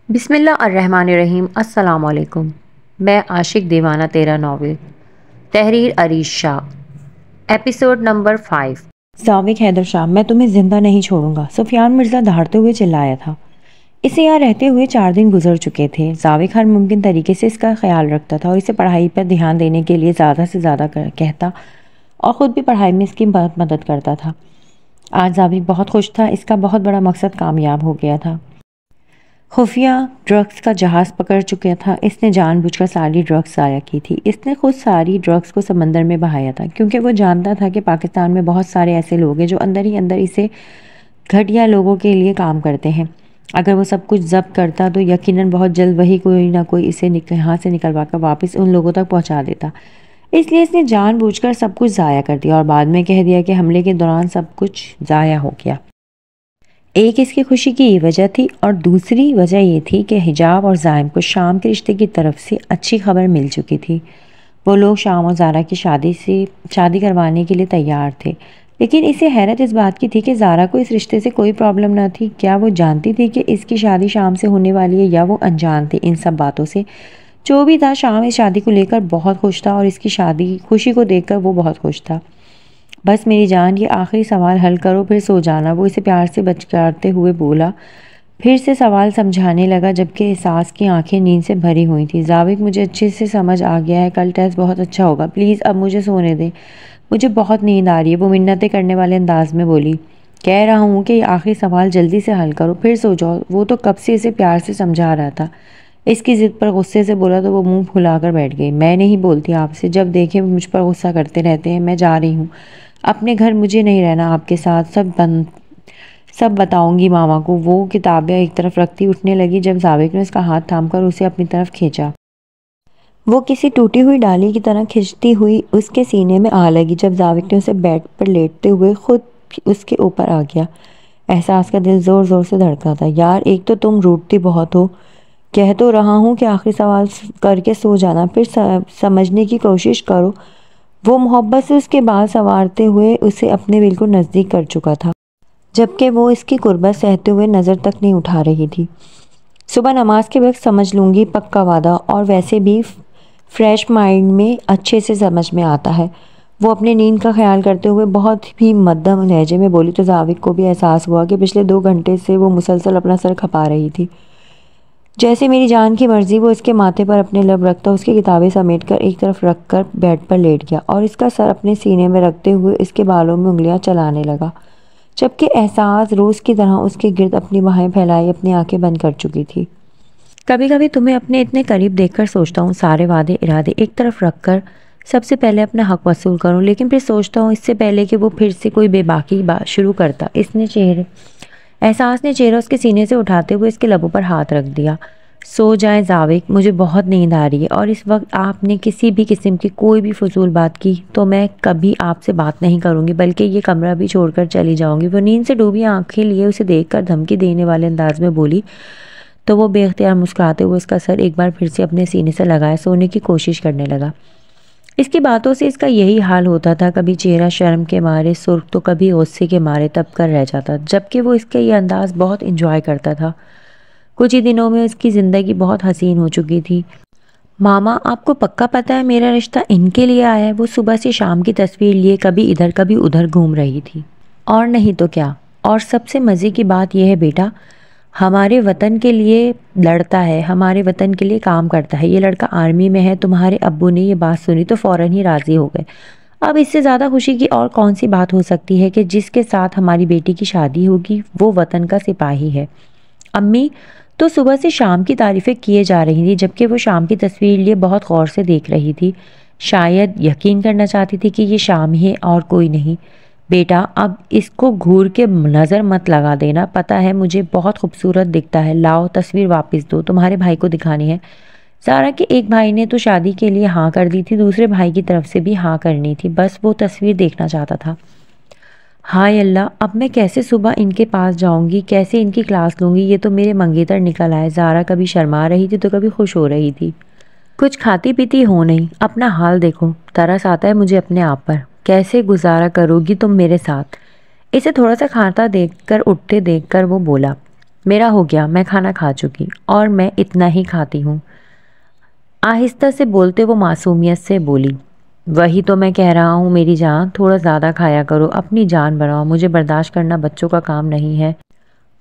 बिस्मिल्लाहिर्रहमानिर्रहीम। अस्सलाम वालेकुम। मैं आशिक दीवाना तेरा नावल, तहरीर अरीश शाह, एपिसोड नंबर 5। जाविक हैदर शाह, मैं तुम्हें जिंदा नहीं छोड़ूंगा, सुफियान मिर्जा दहाड़ते हुए चिल्लाया था। इसे यहाँ रहते हुए 4 दिन गुजर चुके थे। जाविक हर मुमकिन तरीके से इसका ख्याल रखता था और इसे पढ़ाई पर ध्यान देने के लिए ज़्यादा से ज़्यादा कहता और ख़ुद भी पढ़ाई में इसकी बहुत मदद करता था। आज जाविक बहुत खुश था। इसका बहुत बड़ा मकसद कामयाब हो गया था। खुफिया ड्रग्स का जहाज़ पकड़ चुका था। इसने जानबूझकर सारी ड्रग्स ज़ाया की थी। इसने खुद सारी ड्रग्स को समंदर में बहाया था, क्योंकि वो जानता था कि पाकिस्तान में बहुत सारे ऐसे लोग हैं जो अंदर ही अंदर इसे घटिया लोगों के लिए काम करते हैं। अगर वो सब कुछ जब्त करता तो यकीनन बहुत जल्द वही कोई ना कोई इसे यहाँ से निकलवा कर वापस उन लोगों तक पहुँचा देता। इसलिए इसने जानबूझकर सब कुछ ज़ाया कर दिया और बाद में कह दिया कि हमले के दौरान सब कुछ ज़ाया हो गया। एक इसकी खुशी की ये वजह थी और दूसरी वजह ये थी कि हिजाब और ज़ाइम को शाम के रिश्ते की तरफ से अच्छी खबर मिल चुकी थी। वो लोग शाम और ज़ारा की शादी करवाने के लिए तैयार थे, लेकिन इसे हैरत इस बात की थी कि ज़ारा को इस रिश्ते से कोई प्रॉब्लम न थी। क्या वो जानती थी कि इसकी शादी शाम से होने वाली है, या वो अनजान थी इन सब बातों से? जो भी था, शाम इस शादी को लेकर बहुत खुश था और इसकी खुशी को देखकर वो बहुत खुश था। बस मेरी जान, ये आखिरी सवाल हल करो फिर सो जाना, वो इसे प्यार से बचकाते हुए बोला। फिर से सवाल समझाने लगा, जबकि एहसास की आंखें नींद से भरी हुई थी। जाविक, मुझे अच्छे से समझ आ गया है, कल टेस्ट बहुत अच्छा होगा, प्लीज़ अब मुझे सोने दे, मुझे बहुत नींद आ रही है, वो मिन्नतें करने वाले अंदाज में बोली। कह रहा हूँ कि ये आखिरी सवाल जल्दी से हल करो फिर सो जाओ। वो तो कब से इसे प्यार से समझा रहा था। इसकी ज़िद पर गुस्से से बोला तो वो मुंह फुलाकर बैठ गई। मैं नहीं बोलती आपसे, जब देखें मुझ पर गुस्सा करते रहते हैं। मैं जा रही हूँ अपने घर, मुझे नहीं रहना आपके साथ। सब बताऊंगी मामा को। वो किताबें एक तरफ रखती उठने लगी जब जाविक ने उसका हाथ थामकर उसे अपनी तरफ खींचा। वो किसी टूटी हुई डाली की तरह खिंचती हुई उसके सीने में आ लगी जब जाविक ने उसे बेड पर लेटते हुए खुद उसके ऊपर आ गया। एहसास का दिल ज़ोर ज़ोर से धड़का था। यार, एक तो तुम रूठती बहुत हो, कह तो रहा हूँ कि आखिरी सवाल करके सो जाना, फिर समझने की कोशिश करो। वो मोहब्बत से उसके बाल संवारते हुए उसे अपने बिल्कुल नज़दीक कर चुका था, जबकि वो इसकी कुर्बत सहते हुए नज़र तक नहीं उठा रही थी। सुबह नमाज के वक्त समझ लूँगी, पक्का वादा, और वैसे भी फ्रेश माइंड में अच्छे से समझ में आता है। वो अपने नींद का ख्याल करते हुए बहुत भी मध्यम लहजे में बोली तो जाविक को भी एहसास हुआ कि पिछले 2 घंटे से वो मुसलसल अपना सर खपा रही थी। जैसे मेरी जान की मर्जी, वो इसके माथे पर अपने लब रखता उसकी किताबें समेटकर एक तरफ रखकर बेड पर लेट गया और इसका सर अपने सीने में रखते हुए इसके बालों में उंगलियां चलाने लगा, जबकि एहसास रोज़ की तरह उसके गिर्द अपनी बाहें फैलाई अपनी आंखें बंद कर चुकी थी। कभी कभी तुम्हें अपने इतने करीब देखकर सोचता हूँ सारे वादे इरादे एक तरफ रखकर सबसे पहले अपना हक वसूल करूँ, लेकिन फिर सोचता हूँ इससे पहले कि वो फिर से कोई बेबाकी बात शुरू करता। एहसास ने चेहरा उसके सीने से उठाते हुए इसके लबों पर हाथ रख दिया। सो जाए जाविक, मुझे बहुत नींद आ रही है, और इस वक्त आपने किसी भी किस्म की कोई भी फजूल बात की तो मैं कभी आपसे बात नहीं करूंगी, बल्कि ये कमरा भी छोड़कर चली जाऊंगी। वो नींद से डूबी आंखें लिए उसे देखकर धमकी देने वाले अंदाज में बोली तो वो बेख्तियार मुस्कुराते हुए उसका सर एक बार फिर से अपने सीने से लगाए सोने की कोशिश करने लगा। इसकी बातों से इसका यही हाल होता था। कभी चेहरा शर्म के मारे सुर्ख तो कभी गुस्से के मारे तब कर रह जाता, जबकि वो इसका ये अंदाज बहुत इंजॉय करता था। कुछ ही दिनों में उसकी ज़िंदगी बहुत हसीन हो चुकी थी। मामा, आपको पक्का पता है मेरा रिश्ता इनके लिए आया है? वो सुबह से शाम की तस्वीर लिए कभी इधर कभी उधर घूम रही थी। और नहीं तो क्या। और सबसे मज़े की बात यह है बेटा, हमारे वतन के लिए लड़ता है, हमारे वतन के लिए काम करता है। ये लड़का आर्मी में है। तुम्हारे अब्बू ने ये बात सुनी तो फ़ौरन ही राज़ी हो गए। अब इससे ज़्यादा खुशी की और कौन सी बात हो सकती है कि जिसके साथ हमारी बेटी की शादी होगी वो वतन का सिपाही है। अम्मी तो सुबह से शाम की तारीफ़ें किए जा रही थी, जबकि वो शाम की तस्वीर लिए बहुत गौर से देख रही थी। शायद यकीन करना चाहती थी कि ये शाम ही है और कोई नहीं। बेटा, अब इसको घूर के नज़र मत लगा देना, पता है मुझे बहुत खूबसूरत दिखता है। लाओ तस्वीर वापस दो, तुम्हारे भाई को दिखानी है। ज़ारा के एक भाई ने तो शादी के लिए हाँ कर दी थी, दूसरे भाई की तरफ से भी हाँ करनी थी, बस वो तस्वीर देखना चाहता था। हाय अल्लाह, अब मैं कैसे सुबह इनके पास जाऊंगी, कैसे इनकी क्लास लूँगी? ये तो मेरे मंगेतर निकल आए। ज़ारा कभी शर्मा रही थी तो कभी खुश हो रही थी। कुछ खाती पीती हो नहीं, अपना हाल देखो। तरस आता है मुझे अपने आप पर। कैसे गुजारा करोगी तुम मेरे साथ? इसे थोड़ा सा खाता देखकर उठते देखकर वो बोला। मेरा हो गया, मैं खाना खा चुकी और मैं इतना ही खाती हूँ। आहिस्ता से बोलते वो मासूमियत से बोली, वही तो मैं कह रहा हूँ मेरी जान, थोड़ा ज़्यादा खाया करो, अपनी जान बनाओ, मुझे बर्दाश्त करना बच्चों का काम नहीं है।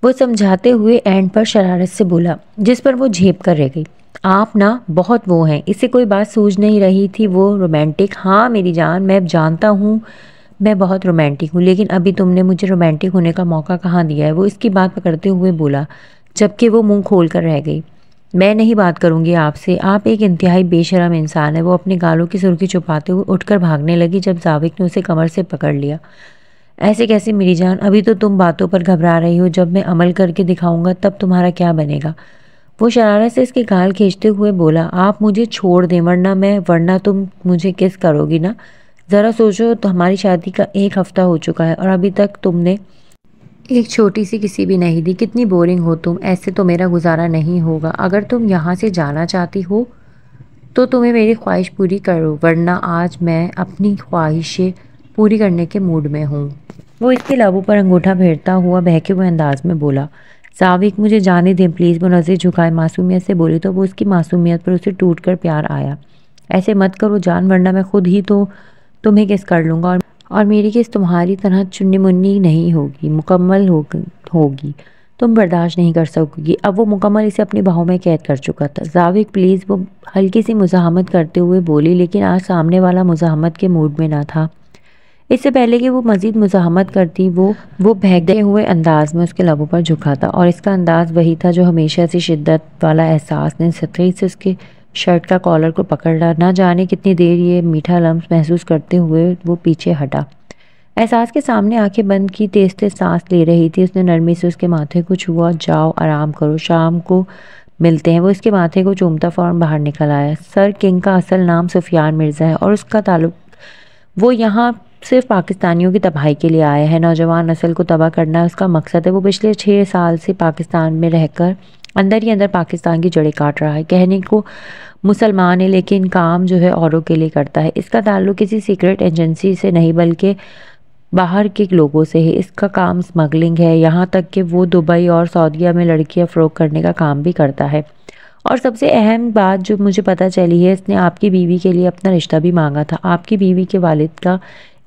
वो समझाते हुए एंड पर शरारत से बोला, जिस पर वो झेप कर रह गई। आप ना बहुत वो हैं, इससे कोई बात सूझ नहीं रही थी। वो रोमांटिक, हाँ मेरी जान, मैं जानता हूँ मैं बहुत रोमांटिक हूँ, लेकिन अभी तुमने मुझे रोमांटिक होने का मौका कहाँ दिया है। वो इसकी बात पकड़ते हुए बोला, जबकि वो मुंह खोल कर रह गई। मैं नहीं बात करूंगी आपसे, आप एक इंतहाई बेशरम इंसान है। वो अपने गालों की सुर्खी छुपाते हुए उठकर भागने लगी जब जाविक ने उसे कमर से पकड़ लिया। ऐसे कैसे मेरी जान, अभी तो तुम बातों पर घबरा रही हो, जब मैं अमल करके दिखाऊंगा तब तुम्हारा क्या बनेगा। वो शरारत से इसके गाल खींचते हुए बोला, आप मुझे छोड़ दें वरना तुम मुझे किस करोगी ना। ज़रा सोचो, तो हमारी शादी का 1 हफ्ता हो चुका है और अभी तक तुमने एक छोटी सी किसी भी नहीं दी। कितनी बोरिंग हो तुम, ऐसे तो मेरा गुजारा नहीं होगा। अगर तुम यहाँ से जाना चाहती हो तो तुम्हें मेरी ख्वाहिश पूरी करो, वरना आज मैं अपनी ख्वाहिशें पूरी करने के मूड में हूँ। वो इसके लबों पर अंगूठा फेरता हुआ बहके हुए अंदाज में बोला, साविक मुझे जाने दें प्लीज़। वो नज़र झुकाए मासूमियत से बोली तो वो उसकी मासूमियत पर उसे टूट कर प्यार आया। ऐसे मत करो जान, वरना मैं खुद ही तो तुम्हें किस कर लूँगा और मेरी किस तुम्हारी तरह चुन्नी मुन्नी नहीं होगी, मुकम्मल होगी। तुम बर्दाश्त नहीं कर सकोगी। अब वो मुकम्मल इसे अपनी बाहों में कैद कर चुका था। जाविक प्लीज़, वो हल्की सी मुज़ाहमत करते हुए बोली, लेकिन आज सामने वाला मुज़ाहमत के मूड में ना था। इससे पहले कि वो मज़ीद मुज़ाहमत करती, वो बहकते हुए अंदाज में उसके लबों पर झुका था और इसका अंदाज वही था जो हमेशा से शिद्दत वाला एहसास ने सख्ती से उसके शर्ट का कॉलर को पकड़ा। ना जाने कितनी देर ये मीठा लम्स महसूस करते हुए वो पीछे हटा। एहसास के सामने आंखें बंद की, तेज तेज सांस ले रही थी। उसने नरमी से उसके माथे को छुआ, जाओ आराम करो, शाम को मिलते हैं। वो इसके माथे को चूमता फ़ौरन बाहर निकल आया। सर किंग का असल नाम सुफियान मिर्ज़ा है और उसका ताल्लुक, वो यहाँ सिर्फ पाकिस्तानियों की तबाही के लिए आया है। नौजवान नस्ल को तबाह करना उसका मकसद है। वो पिछले 6 साल से पाकिस्तान में रहकर अंदर ही अंदर पाकिस्तान की जड़ें काट रहा है। कहने को मुसलमान है, लेकिन काम जो है औरों के लिए करता है। इसका ताल्लुक किसी सीक्रेट एजेंसी से नहीं बल्कि बाहर के लोगों से है। इसका काम स्मगलिंग है, यहाँ तक कि वो दुबई और सऊदीया में लड़कियां फ़रोख्त करने का काम भी करता है। और सबसे अहम बात जो मुझे पता चली है, इसने आपकी बीवी के लिए अपना रिश्ता भी मांगा था। आपकी बीवी के वालिद का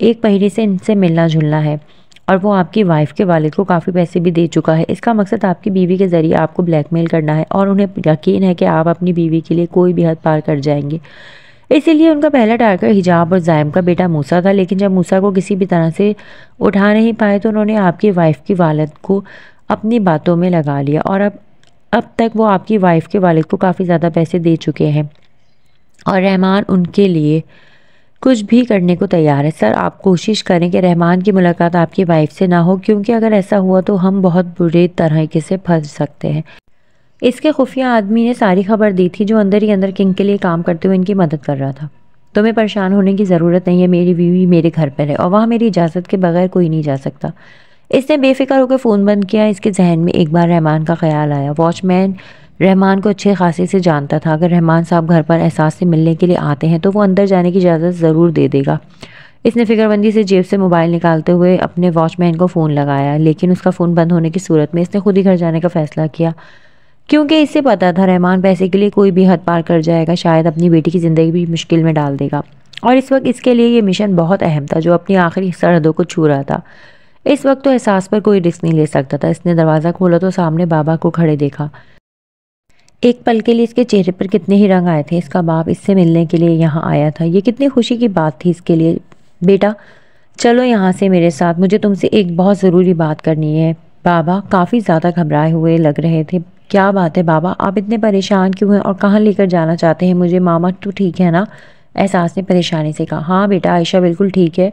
1 महीने से इनसे मिलना जुलना है और वो आपकी वाइफ के वालिद को काफ़ी पैसे भी दे चुका है। इसका मकसद आपकी बीवी के ज़रिए आपको ब्लैकमेल करना है और उन्हें यकीन है कि आप अपनी बीवी के लिए कोई भी हद पार कर जाएंगे। इसीलिए उनका पहला टारगेट हिजाब और जायम का बेटा मूसा था, लेकिन जब मूसा को किसी भी तरह से उठा नहीं पाए तो उन्होंने आपकी वाइफ की वालिद को अपनी बातों में लगा लिया और अब तक वो आपकी वाइफ के वालिद को काफ़ी ज़्यादा पैसे दे चुके हैं और रहमान उनके लिए कुछ भी करने को तैयार है। सर, आप कोशिश करें कि रहमान की मुलाकात आपकी वाइफ से ना हो, क्योंकि अगर ऐसा हुआ तो हम बहुत बुरे तरीके से फंस सकते हैं। इसके खुफिया आदमी ने सारी खबर दी थी जो अंदर ही अंदर किंग के लिए काम करते हुए इनकी मदद कर रहा था। तुम्हें परेशान होने की ज़रूरत नहीं है, मेरी बीवी मेरे घर पर है और वहाँ मेरी इजाज़त के बगैर कोई नहीं जा सकता। इसने बेफिक्र होकर फ़ोन बंद किया। इसके जहन में एक बार रहमान का ख्याल आया। वॉचमैन रहमान को अच्छे खासे से जानता था। अगर रहमान साहब घर पर एहसास से मिलने के लिए आते हैं तो वो अंदर जाने की इजाज़त ज़रूर दे देगा। इसने फिक्रमंदी से जेब से मोबाइल निकालते हुए अपने वॉचमैन को फ़ोन लगाया, लेकिन उसका फ़ोन बंद होने की सूरत में इसने खुद ही घर जाने का फ़ैसला किया, क्योंकि इसे पता था रहमान पैसे के लिए कोई भी हद पार कर जाएगा, शायद अपनी बेटी की ज़िंदगी भी मुश्किल में डाल देगा। और इस वक्त इसके लिए ये मिशन बहुत अहम था जो अपनी आखिरी सरहदों को छू रहा था। इस वक्त तो एहसास पर कोई रिस्क नहीं ले सकता था। इसने दरवाज़ा खोला तो सामने बाबा को खड़े देखा। एक पल के लिए इसके चेहरे पर कितने ही रंग आए थे। इसका बाप इससे मिलने के लिए यहाँ आया था। ये कितनी खुशी की बात थी इसके लिए। बेटा चलो यहाँ से मेरे साथ, मुझे तुमसे एक बहुत ज़रूरी बात करनी है। बाबा काफ़ी ज़्यादा घबराए हुए लग रहे थे। क्या बात है बाबा, आप इतने परेशान क्यों हैं और कहाँ लेकर जाना चाहते हैं मुझे? मामा तो ठीक है ना? एहसास ने परेशानी से कहा। हाँ बेटा, आयशा बिल्कुल ठीक है,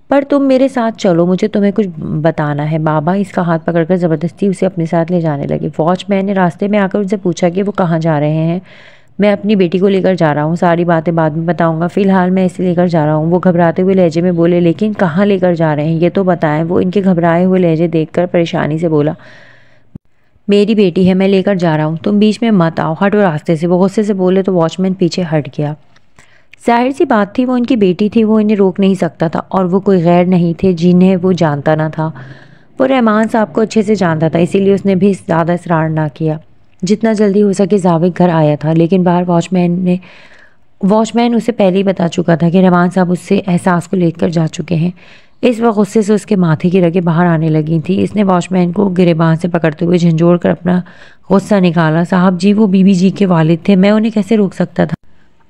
पर तुम मेरे साथ चलो, मुझे तुम्हें कुछ बताना है। बाबा इसका हाथ पकड़कर ज़बरदस्ती उसे अपने साथ ले जाने लगे। वॉचमैन ने रास्ते में आकर उनसे पूछा कि वो कहाँ जा रहे हैं। मैं अपनी बेटी को लेकर जा रहा हूँ, सारी बातें बाद में बताऊँगा, फ़िलहाल मैं इसे लेकर जा रहा हूँ। वो घबराते हुए लहजे में बोले, लेकिन कहाँ लेकर जा रहे हैं ये तो बताएं। वो इनके घबराए हुए लहजे देखकर परेशानी से बोला, मेरी बेटी है, मैं लेकर जा रहा हूँ, तुम बीच में मत आओ, हटो रास्ते से। वो गुस्से से बोले तो वॉचमैन पीछे हट गया। जाहिर सी बात थी, वो उनकी बेटी थी, वो इन्हें रोक नहीं सकता था और वो कोई गैर नहीं थे जिन्हें वो जानता ना था। वो रहमान साहब को अच्छे से जानता था, इसीलिए उसने भी ज़्यादा इसरार ना किया। जितना जल्दी हो सके जावेद घर आया था, लेकिन बाहर वॉचमैन उसे पहले ही बता चुका था कि रहमान साहब उससे एहसास को लेकर जा चुके हैं। इस वक्त गुस्से से उसके माथे की रगें बाहर आने लगी थी। इसने वॉचमैन को गिरेबान से पकड़ते हुए झंझोड़ कर अपना गुस्सा निकाला। साहब जी, वो बीबी जी के वालिद थे, मैं उन्हें कैसे रोक सकता था?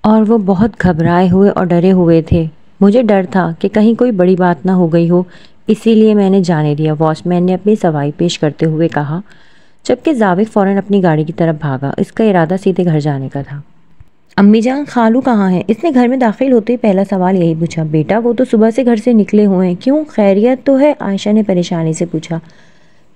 और वो बहुत घबराए हुए और डरे हुए थे। मुझे डर था कि कहीं कोई बड़ी बात ना हो गई हो, इसीलिए मैंने जाने दिया, वॉचमैन ने अपनी सफाई पेश करते हुए कहा, जबकि जावेद फ़ौरन अपनी गाड़ी की तरफ भागा। इसका इरादा सीधे घर जाने का था। अम्मी जान, खालू कहाँ हैं? इसने घर में दाखिल होते ही पहला सवाल यही पूछा। बेटा, वो तो सुबह से घर से निकले हुए हैं। क्यों, खैरियत तो है? आयशा ने परेशानी से पूछा।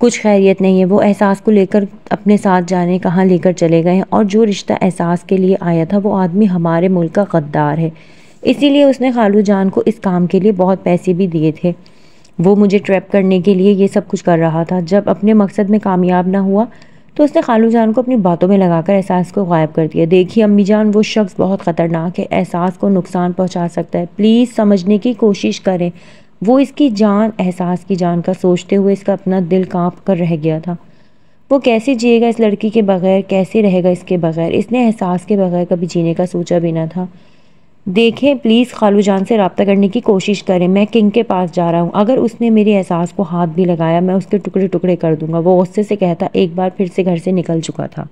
कुछ खैरियत नहीं है, वो एहसास को लेकर अपने साथ जाने कहाँ लेकर चले गए हैं, और जो रिश्ता एहसास के लिए आया था वो आदमी हमारे मुल्क का गद्दार है, इसीलिए उसने खालू जान को इस काम के लिए बहुत पैसे भी दिए थे। वो मुझे ट्रैप करने के लिए ये सब कुछ कर रहा था। जब अपने मकसद में कामयाब ना हुआ तो उसने खालू जान को अपनी बातों में लगाकर एहसास को गायब कर दिया। देखिए अम्मी जान, वो शख्स बहुत ख़तरनाक है, एहसास को नुकसान पहुंचा सकता है, प्लीज़ समझने की कोशिश करें। वो इसकी जान, एहसास की जान का सोचते हुए इसका अपना दिल कांप कर रह गया था। वो कैसे जिएगा इस लड़की के बगैर, कैसे रहेगा इसके बगैर? इसने एहसास के बगैर कभी जीने का सोचा भी ना था। देखें, प्लीज़ खालू जान से रब्ता करने की कोशिश करें, मैं किंग के पास जा रहा हूँ, अगर उसने मेरे एहसास को हाथ भी लगाया मैं उसके टुकड़े टुकड़े कर दूंगा। वो गुस्से से कहता एक बार फिर से घर से निकल चुका था।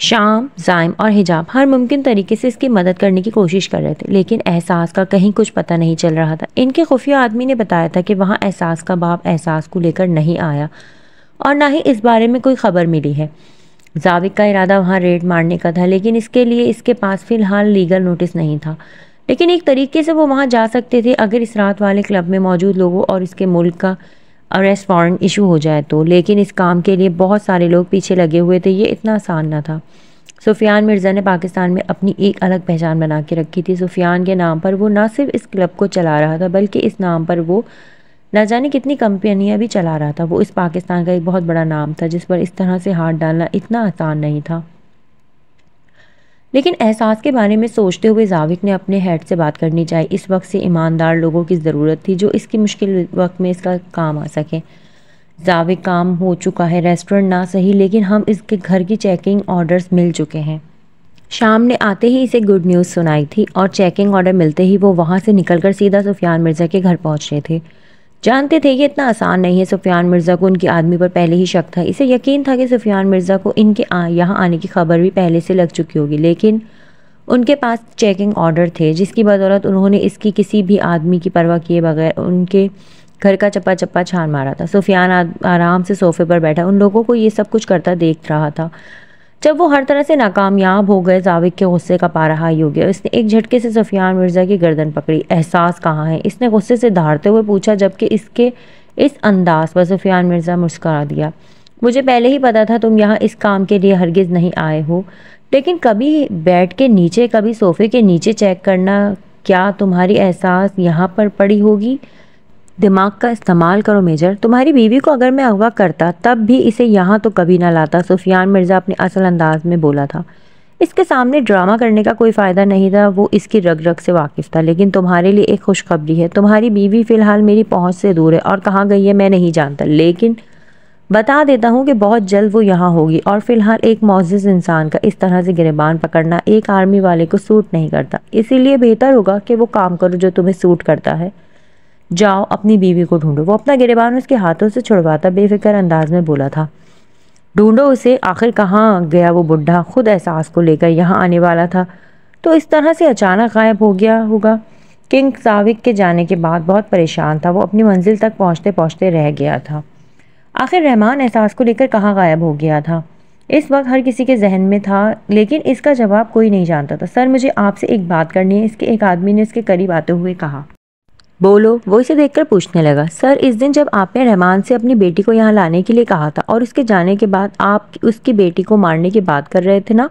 शाम, जाइम और हिजाब हर मुमकिन तरीके से इसकी मदद करने की कोशिश कर रहे थे, लेकिन एहसास का कहीं कुछ पता नहीं चल रहा था। इनके खुफिया आदमी ने बताया था कि वहाँ एहसास का बाप एहसास को लेकर नहीं आया और ना ही इस बारे में कोई खबर मिली है। जावेद का इरादा वहाँ रेड मारने का था, लेकिन इसके लिए इसके पास फ़िलहाल लीगल नोटिस नहीं था। लेकिन एक तरीके से वो वहाँ जा सकते थे अगर इस रात वाले क्लब में मौजूद लोगों और इसके मुल्क का अरेस्ट वारंट इशू हो जाए तो। लेकिन इस काम के लिए बहुत सारे लोग पीछे लगे हुए थे, ये इतना आसान न था। सुफियान मिर्ज़ा ने पाकिस्तान में अपनी एक अलग पहचान बना के रखी थी। सुफियान के नाम पर वो न सिर्फ इस क्लब को चला रहा था, बल्कि इस नाम पर वो न जाने कितनी कंपनियां भी चला रहा था। वो इस पाकिस्तान का एक बहुत बड़ा नाम था जिस पर इस तरह से हाथ डालना इतना आसान नहीं था। लेकिन एहसास के बारे में सोचते हुए जावेद ने अपने हेड से बात करनी चाहिए। इस वक्त से ईमानदार लोगों की ज़रूरत थी जो इसकी मुश्किल वक्त में इसका काम आ सके। जावेद काम हो चुका है, रेस्टोरेंट ना सही लेकिन हम इसके घर की चेकिंग ऑर्डर्स मिल चुके हैं। शाम ने आते ही इसे गुड न्यूज़ सुनाई थी और चेकिंग ऑर्डर मिलते ही वो वहाँ से निकलकर सीधा सुफियान मिर्ज़ा के घर पहुँच रहे थे। जानते थे कि इतना आसान नहीं है। सुफियान मिर्ज़ा को उनके आदमी पर पहले ही शक था। इसे यकीन था कि सुफियान मिर्ज़ा को इनके यहाँ आने की खबर भी पहले से लग चुकी होगी, लेकिन उनके पास चेकिंग ऑर्डर थे जिसकी बदौलत उन्होंने इसकी किसी भी आदमी की परवाह किए बगैर उनके घर का चप्पा चप्पा छान मारा था। सुफियान आराम से सोफे पर बैठा उन लोगों को ये सब कुछ करता देख रहा था। जब वो हर तरह से नाकामयाब हो गए, जावेद के गुस्से का पारा हाई हो गया। इसने एक झटके से सुफियान मिर्ज़ा की गर्दन पकड़ी। एहसास कहाँ है? इसने गुस्से से दहाड़ते हुए पूछा, जबकि इसके इस अंदाज पर सुफियान मिर्ज़ा मुस्कुरा दिया। मुझे पहले ही पता था तुम यहाँ इस काम के लिए हरगिज़ नहीं आए हो, लेकिन कभी बेड के नीचे, कभी सोफे के नीचे चेक करना, क्या तुम्हारी एहसास यहाँ पर पड़ी होगी? दिमाग का इस्तेमाल करो मेजर। तुम्हारी बीवी को अगर मैं अगवा करता तब भी इसे यहाँ तो कभी ना लाता। सुफियान मिर्ज़ा अपने असल अंदाज में बोला था। इसके सामने ड्रामा करने का कोई फ़ायदा नहीं था। वो इसकी रग रग से वाकिफ़ था। लेकिन तुम्हारे लिए एक खुशखबरी है, तुम्हारी बीवी फ़िलहाल मेरी पहुँच से दूर है और कहाँ गई है मैं नहीं जानता, लेकिन बता देता हूँ कि बहुत जल्द वो यहाँ होगी। और फ़िलहाल एक मौजूद इंसान का इस तरह से गिरबान पकड़ना एक आर्मी वाले को सूट नहीं करता, इसीलिए बेहतर होगा कि वो काम करो जो तुम्हें सूट करता है। जाओ अपनी बीवी को ढूंढो। वो अपना गिरबान उसके हाथों से छुड़वाता बेफिक्र अंदाज में बोला था। ढूंढो उसे, आखिर कहाँ गया वो बुढ़ा? खुद एहसास को लेकर यहाँ आने वाला था तो इस तरह से अचानक गायब हो गया होगा। किंग जावेद के जाने के बाद बहुत परेशान था। वो अपनी मंजिल तक पहुँचते पहुँचते रह गया था। आखिर रहमान एहसास को लेकर कहाँ गायब हो गया था? इस वक्त हर किसी के जहन में था, लेकिन इसका जवाब कोई नहीं जानता था। सर, मुझे आपसे एक बात करनी है, इसके एक आदमी ने इसके करीब आते हुए कहा। बोलो। वो इसे देखकर पूछने लगा। सर, इस दिन जब आपने रहमान से अपनी बेटी को यहाँ लाने के लिए कहा था और उसके जाने के बाद आप उसकी बेटी को मारने की बात कर रहे थे ना,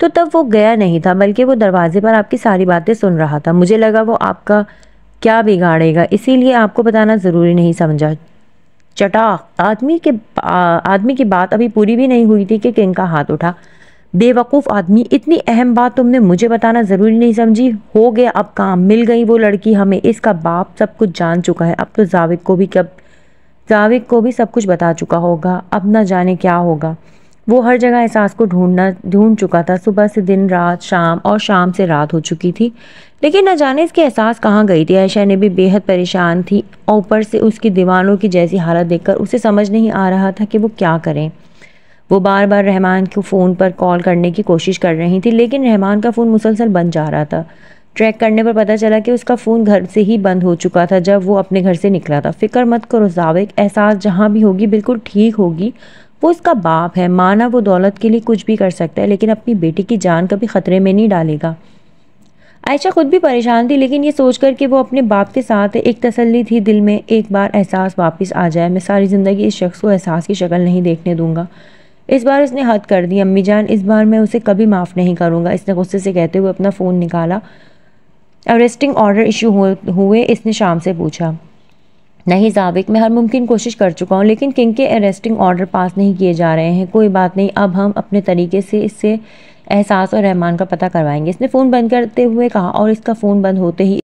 तो तब वो गया नहीं था, बल्कि वो दरवाजे पर आपकी सारी बातें सुन रहा था। मुझे लगा वो आपका क्या बिगाड़ेगा, इसीलिए आपको बताना ज़रूरी नहीं समझा। चटाक। आदमी की बात अभी पूरी भी नहीं हुई थी कि किंग का हाथ उठा। बेवकूफ़ आदमी, इतनी अहम बात तुमने मुझे बताना ज़रूरी नहीं समझी? हो गया अब काम, मिल गई वो लड़की हमें। इसका बाप सब कुछ जान चुका है, अब तो जावेद को भी कब जाविक को भी सब कुछ बता चुका होगा। अब न जाने क्या होगा। वो हर जगह एहसास को ढूंढ चुका था। सुबह से दिन, रात, शाम और शाम से रात हो चुकी थी, लेकिन न जाने इसकी एहसास कहाँ गई थी। आयशा ने भी बेहद परेशान थी और ऊपर से उसकी दीवानों की जैसी हालत देखकर उसे समझ नहीं आ रहा था कि वो क्या करें। वो बार बार रहमान को फ़ोन पर कॉल करने की कोशिश कर रही थी, लेकिन रहमान का फ़ोन मुसलसल बंद जा रहा था। ट्रैक करने पर पता चला कि उसका फ़ोन घर से ही बंद हो चुका था जब वो अपने घर से निकला था। फिक्र मत करो जाविक, एहसास जहाँ भी होगी बिल्कुल ठीक होगी। वो उसका बाप है, माना वो दौलत के लिए कुछ भी कर सकता है, लेकिन अपनी बेटी की जान कभी खतरे में नहीं डालेगा। आयशा खुद भी परेशान थी, लेकिन ये सोचकर कि वो अपने बाप के साथ है, एक तसल्ली थी दिल में। एक बार एहसास वापस आ जाए, मैं सारी ज़िंदगी इस शख्स को एहसास की शक्ल नहीं देखने दूंगा। इस बार उसने हद कर दी अम्मी जान, इस बार मैं उसे कभी माफ़ नहीं करूंगा। इसने गुस्से से कहते हुए अपना फ़ोन निकाला। अरेस्टिंग ऑर्डर इशू हुए? इसने शाम से पूछा। नहीं जाविक, मैं हर मुमकिन कोशिश कर चुका हूँ, लेकिन किंग के अरेस्टिंग ऑर्डर पास नहीं किए जा रहे हैं। कोई बात नहीं, अब हम अपने तरीके से इससे एहसास और रहमान का पता करवाएंगे, इसने फ़ोन बंद करते हुए कहा। और इसका फ़ोन बंद होते ही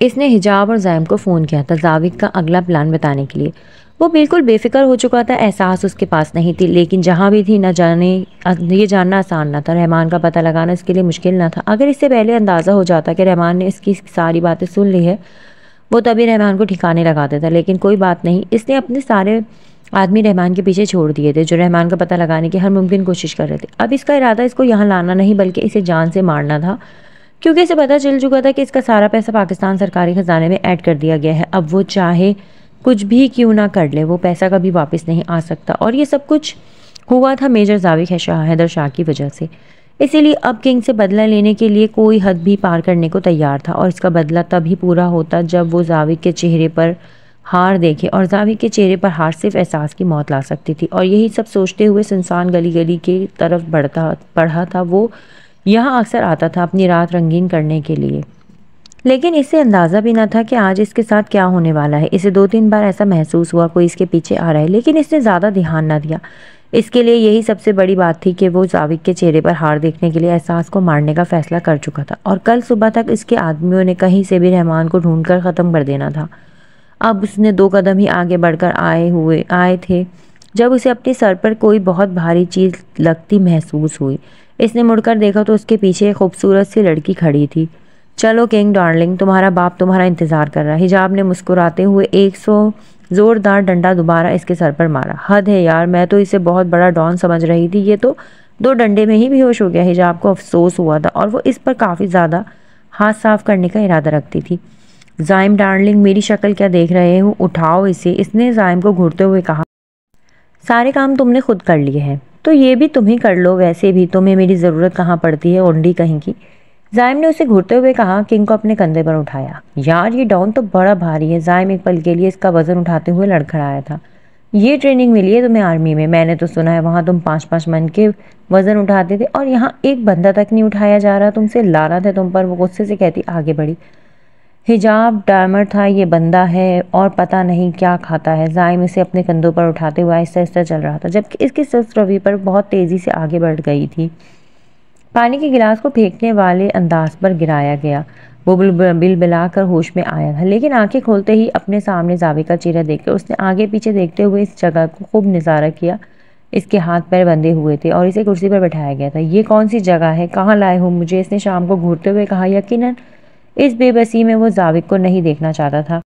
इसने हिजाब और ज़ैम को फ़ोन किया था जाविक का अगला प्लान बताने के लिए। वो बिल्कुल बेफिक्र हो चुका था। एहसास उसके पास नहीं थी, लेकिन जहाँ भी थी न जाने ये जानना आसान न था। रहमान का पता लगाना इसके लिए मुश्किल न था। अगर इससे पहले अंदाज़ा हो जाता कि रहमान ने इसकी सारी बातें सुन ली है, वो तभी रहमान को ठिकाने लगा देता। लेकिन कोई बात नहीं, इसने अपने सारे आदमी रहमान के पीछे छोड़ दिए थे, जो रहमान का पता लगाने की हर मुमकिन कोशिश कर रहे थे। अब इसका इरादा इसको यहाँ लाना नहीं, बल्कि इसे जान से मारना था, क्योंकि इसे पता चल चुका था कि इसका सारा पैसा पाकिस्तान सरकारी खजाने में ऐड कर दिया गया है। अब वो चाहे कुछ भी क्यों ना कर ले, वो पैसा कभी वापस नहीं आ सकता। और ये सब कुछ हुआ था मेजर जाविक हैदर शाह की वजह से। इसीलिए अब किंग से बदला लेने के लिए कोई हद भी पार करने को तैयार था, और इसका बदला तभी पूरा होता जब वो जाविक के चेहरे पर हार देखे। और जाविक के चेहरे पर हार सिर्फ एहसास की मौत ला सकती थी। और यही सब सोचते हुए सुनसान गली गली की तरफ बढ़ा था। वो यहाँ अक्सर आता था अपनी रात रंगीन करने के लिए, लेकिन इसे अंदाज़ा भी न था कि आज इसके साथ क्या होने वाला है। इसे 2-3 बार ऐसा महसूस हुआ कोई इसके पीछे आ रहा है, लेकिन इसने ज़्यादा ध्यान न दिया। इसके लिए यही सबसे बड़ी बात थी कि वो जाविक के चेहरे पर हार देखने के लिए एहसास को मारने का फैसला कर चुका था, और कल सुबह तक इसके आदमियों ने कहीं से भी रहमान को ढूंढकर ख़त्म कर देना था। अब उसने 2 कदम ही आगे बढ़कर आए थे जब उसे अपने सर पर कोई बहुत भारी चीज़ लगती महसूस हुई। इसने मुड़कर देखा तो उसके पीछे एक खूबसूरत सी लड़की खड़ी थी। चलो किंग डार्लिंग, तुम्हारा बाप तुम्हारा इंतज़ार कर रहा है। हिजाब ने मुस्कुराते हुए 100 ज़ोरदार डंडा दोबारा इसके सर पर मारा। हद है यार, मैं तो इसे बहुत बड़ा डॉन समझ रही थी, ये तो 2 डंडे में ही बेहोश हो गया। हिजाब को अफसोस हुआ था, और वो इस पर काफ़ी ज़्यादा हाथ साफ करने का इरादा रखती थी। जाइम डार्लिंग, मेरी शक्ल क्या देख रहे हो, उठाओ इसे, इसने जाइम को घूरते हुए कहा। सारे काम तुमने खुद कर लिए हैं, तो ये भी तुम ही कर लो। वैसे भी तुम्हें मेरी ज़रूरत कहाँ पड़ती है, ओंडी कहीं की। जाइम ने उसे घूरते हुए कहा। किंग को अपने कंधे पर उठाया। यार ये डॉन तो बड़ा भारी है। जाइम एक पल के लिए इसका वजन उठाते हुए लड़खड़ाया था। ये ट्रेनिंग मिली है तुम्हें आर्मी में? मैंने तो सुना है वहाँ तुम 5-5 मन के वजन उठाते थे, और यहाँ एक बंदा तक नहीं उठाया जा रहा तुमसे। लानत है तुम पर, वो गुस्से से कहती आगे बढ़ी। हिजाब डामर था, ये बंदा है और पता नहीं क्या खाता है। जाइम इसे अपने कंधों पर उठाते हुए आहिस्ता आहिस्ता चल रहा था, जबकि इसकी सुस्त रवि पर बहुत तेज़ी से आगे बढ़ गई थी। पानी के गिलास को फेंकने वाले अंदाज पर गिराया गया। वो बिलबिलाकर होश में आया था, लेकिन आंखें खोलते ही अपने सामने जाविक का चेहरा देखकर उसने आगे पीछे देखते हुए इस जगह को खूब नज़ारा किया। इसके हाथ पैर बंधे हुए थे और इसे कुर्सी पर बैठाया गया था। ये कौन सी जगह है, कहाँ लाए हो मुझे? इसने शाम को घूरते हुए कहा। यकीनन इस बेबसी में वो जाविक को नहीं देखना चाहता था।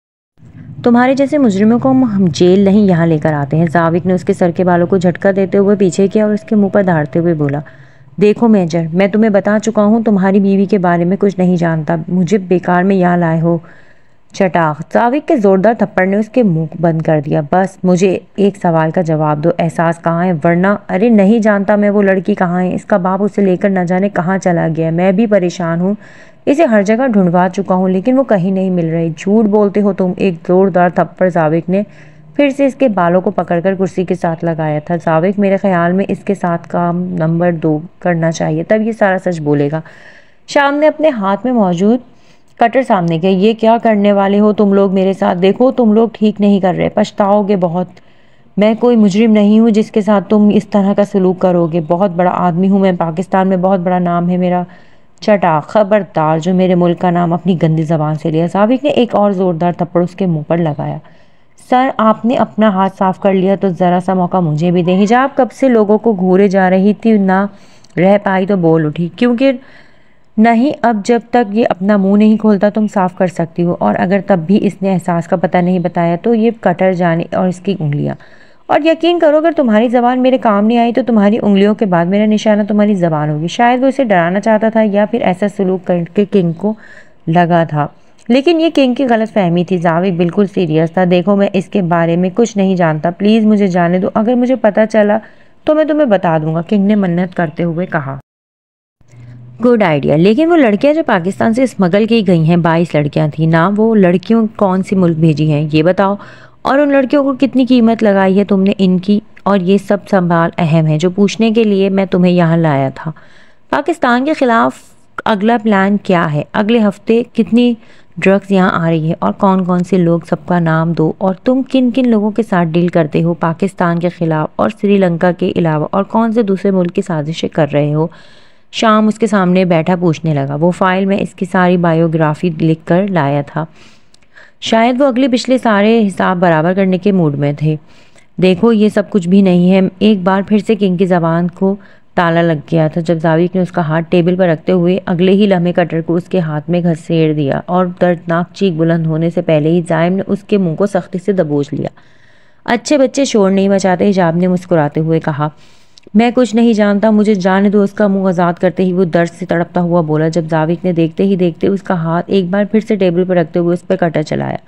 तुम्हारे जैसे मुजरिमों को हम जेल नहीं यहाँ लेकर आते हैं। जाविक ने उसके सर के बालों को झटका देते हुए पीछे किया और उसके मुंह पर धारते हुए बोला। देखो मेजर, मैं तुम्हें बता चुका हूँ, तुम्हारी बीवी के बारे में कुछ नहीं जानता। मुझे बेकार में यहाँ लाए हो। चटाक, जाविक के जोरदार थप्पड़ ने उसके मुंह बंद कर दिया। बस मुझे एक सवाल का जवाब दो, एहसास कहाँ है? वरना अरे नहीं जानता मैं वो लड़की कहाँ है। इसका बाप उसे लेकर न जाने कहाँ चला गया। मैं भी परेशान हूँ, इसे हर जगह ढूंढवा चुका हूँ, लेकिन वो कहीं नहीं मिल रही। झूठ बोलते हो तुम। एक जोरदार थप्पड़ जाविक ने फिर से इसके बालों को पकड़कर कुर्सी के साथ लगाया था। जाविक, मेरे ख्याल में इसके साथ काम नंबर 2 करना चाहिए, तब ये सारा सच बोलेगा। शाम ने अपने हाथ में मौजूद कटर सामने किया। ये क्या करने वाले हो तुम लोग मेरे साथ? देखो तुम लोग ठीक नहीं कर रहे, पछताओगे बहुत। मैं कोई मुजरिम नहीं हूँ जिसके साथ तुम इस तरह का सलूक करोगे। बहुत बड़ा आदमी हूँ मैं, पाकिस्तान में बहुत बड़ा नाम है मेरा। चटा, खबरदार जो मेरे मुल्क का नाम अपनी गंदी जबान से लिया। जाविक ने एक और जोरदार थप्पड़ उसके मुंह पर लगाया। सर आपने अपना हाथ साफ कर लिया तो ज़रा सा मौका मुझे भी दें। हिजाब कब से लोगों को घूरे जा रही थी, ना रह पाई तो बोल उठी, क्योंकि नहीं, अब जब तक ये अपना मुंह नहीं खोलता तुम साफ कर सकती हो। और अगर तब भी इसने एहसास का पता नहीं बताया तो ये कटर जाने और इसकी उंगलियां। और यकीन करो अगर तुम्हारी ज़बान मेरे काम नहीं आई तो तुम्हारी उंगलियों के बाद मेरा निशाना तुम्हारी ज़बान होगी। शायद वो इसे डराना चाहता था या फिर ऐसा सलूक करके किंग को लगा था, लेकिन ये किंग की गलत फहमी थी। जावेद बिल्कुल सीरियस था। देखो मैं इसके बारे में कुछ नहीं जानता, प्लीज़ मुझे जाने दो। अगर मुझे पता चला तो मैं तुम्हें बता दूंगा, किंग ने मन्नत करते हुए कहा। गुड आइडिया, लेकिन वो लड़कियां जो पाकिस्तान से स्मगल की गई हैं 22 लड़कियां थी ना, वो लड़कियों कौन सी मुल्क भेजी हैं ये बताओ, और उन लड़कियों को कितनी कीमत लगाई है तुमने इनकी, और ये सब सवाल अहम है जो पूछने के लिए मैं तुम्हें यहाँ लाया था। पाकिस्तान के खिलाफ अगला प्लान क्या है, अगले हफ्ते कितनी ड्रग्स यहाँ आ रही है और कौन कौन से लोग, सबका नाम दो, और तुम किन किन लोगों के साथ डील करते हो पाकिस्तान के खिलाफ और श्रीलंका के अलावा, और कौन से दूसरे मुल्क की साजिशें कर रहे हो। शाम उसके सामने बैठा पूछने लगा। वो फाइल में इसकी सारी बायोग्राफी लिख कर लाया था। शायद वो अगले पिछले सारे हिसाब बराबर करने के मूड में थे। देखो ये सब कुछ भी नहीं है। एक बार फिर से किंग की ज़बान को ताला लग गया था जब जाविक ने उसका हाथ टेबल पर रखते हुए अगले ही लम्हे कटर को उसके हाथ में घसेड़ दिया, और दर्दनाक चीख बुलंद होने से पहले ही जाइम ने उसके मुंह को सख्ती से दबोच लिया। अच्छे बच्चे शोर नहीं मचाते, हिजाब ने मुस्कुराते हुए कहा। मैं कुछ नहीं जानता, मुझे जाने दो। उसका मुंह आज़ाद करते ही वो दर्द से तड़पता हुआ बोला, जब जाविक ने देखते ही देखते उसका हाथ एक बार फिर से टेबल पर रखते हुए उस पर कटर चलाया,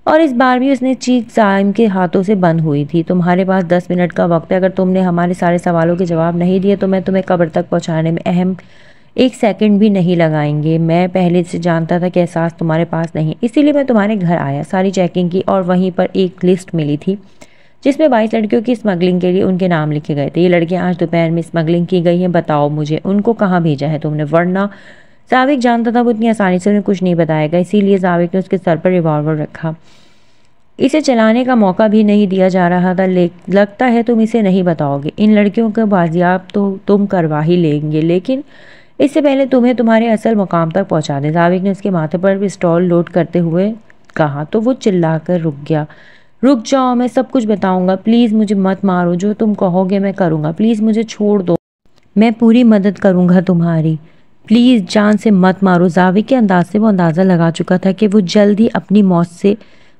और इस बार भी उसने चीख जाइम के हाथों से बंद हुई थी। तुम्हारे पास 10 मिनट का वक्त है। अगर तुमने हमारे सारे सवालों के जवाब नहीं दिए तो मैं तुम्हें कब्र तक पहुंचाने में अहम 1 सेकंड भी नहीं लगाएंगे। मैं पहले से जानता था कि एहसास तुम्हारे पास नहीं, इसीलिए मैं तुम्हारे घर आया, सारी चेकिंग की, और वहीं पर एक लिस्ट मिली थी जिसमें 22 लड़कियों की स्मगलिंग के लिए उनके नाम लिखे गए थे। ये लड़कियां आज दोपहर में स्मगलिंग की गई हैं। बताओ मुझे उनको कहाँ भेजा है तुमने, वरना जाविक जानता था वो इतनी आसानी से उन्हें कुछ नहीं बताएगा, इसीलिए जाविक ने उसके सर पर रिवॉल्वर रखा। इसे चलाने का मौका भी नहीं दिया जा रहा था। लगता है तुम इसे नहीं बताओगे। इन लड़कियों को बाजियाब तो तुम करवा ही लेंगे, लेकिन इससे पहले तुम्हें तुम्हारे असल मुकाम तक पहुंचा दें। जाविक ने उसके माथे पर पिस्तौल लोड करते हुए कहा तो वो चिल्लाकर रुक गया। रुक जाओ, मैं सब कुछ बताऊंगा, प्लीज़ मुझे मत मारो, जो तुम कहोगे मैं करूंगा, प्लीज़ मुझे छोड़ दो, मैं पूरी मदद करूंगा तुम्हारी, प्लीज़ जान से मत मारो। जाविक के अंदाज से वो अंदाज़ा लगा चुका था कि वो जल्द ही अपनी मौत से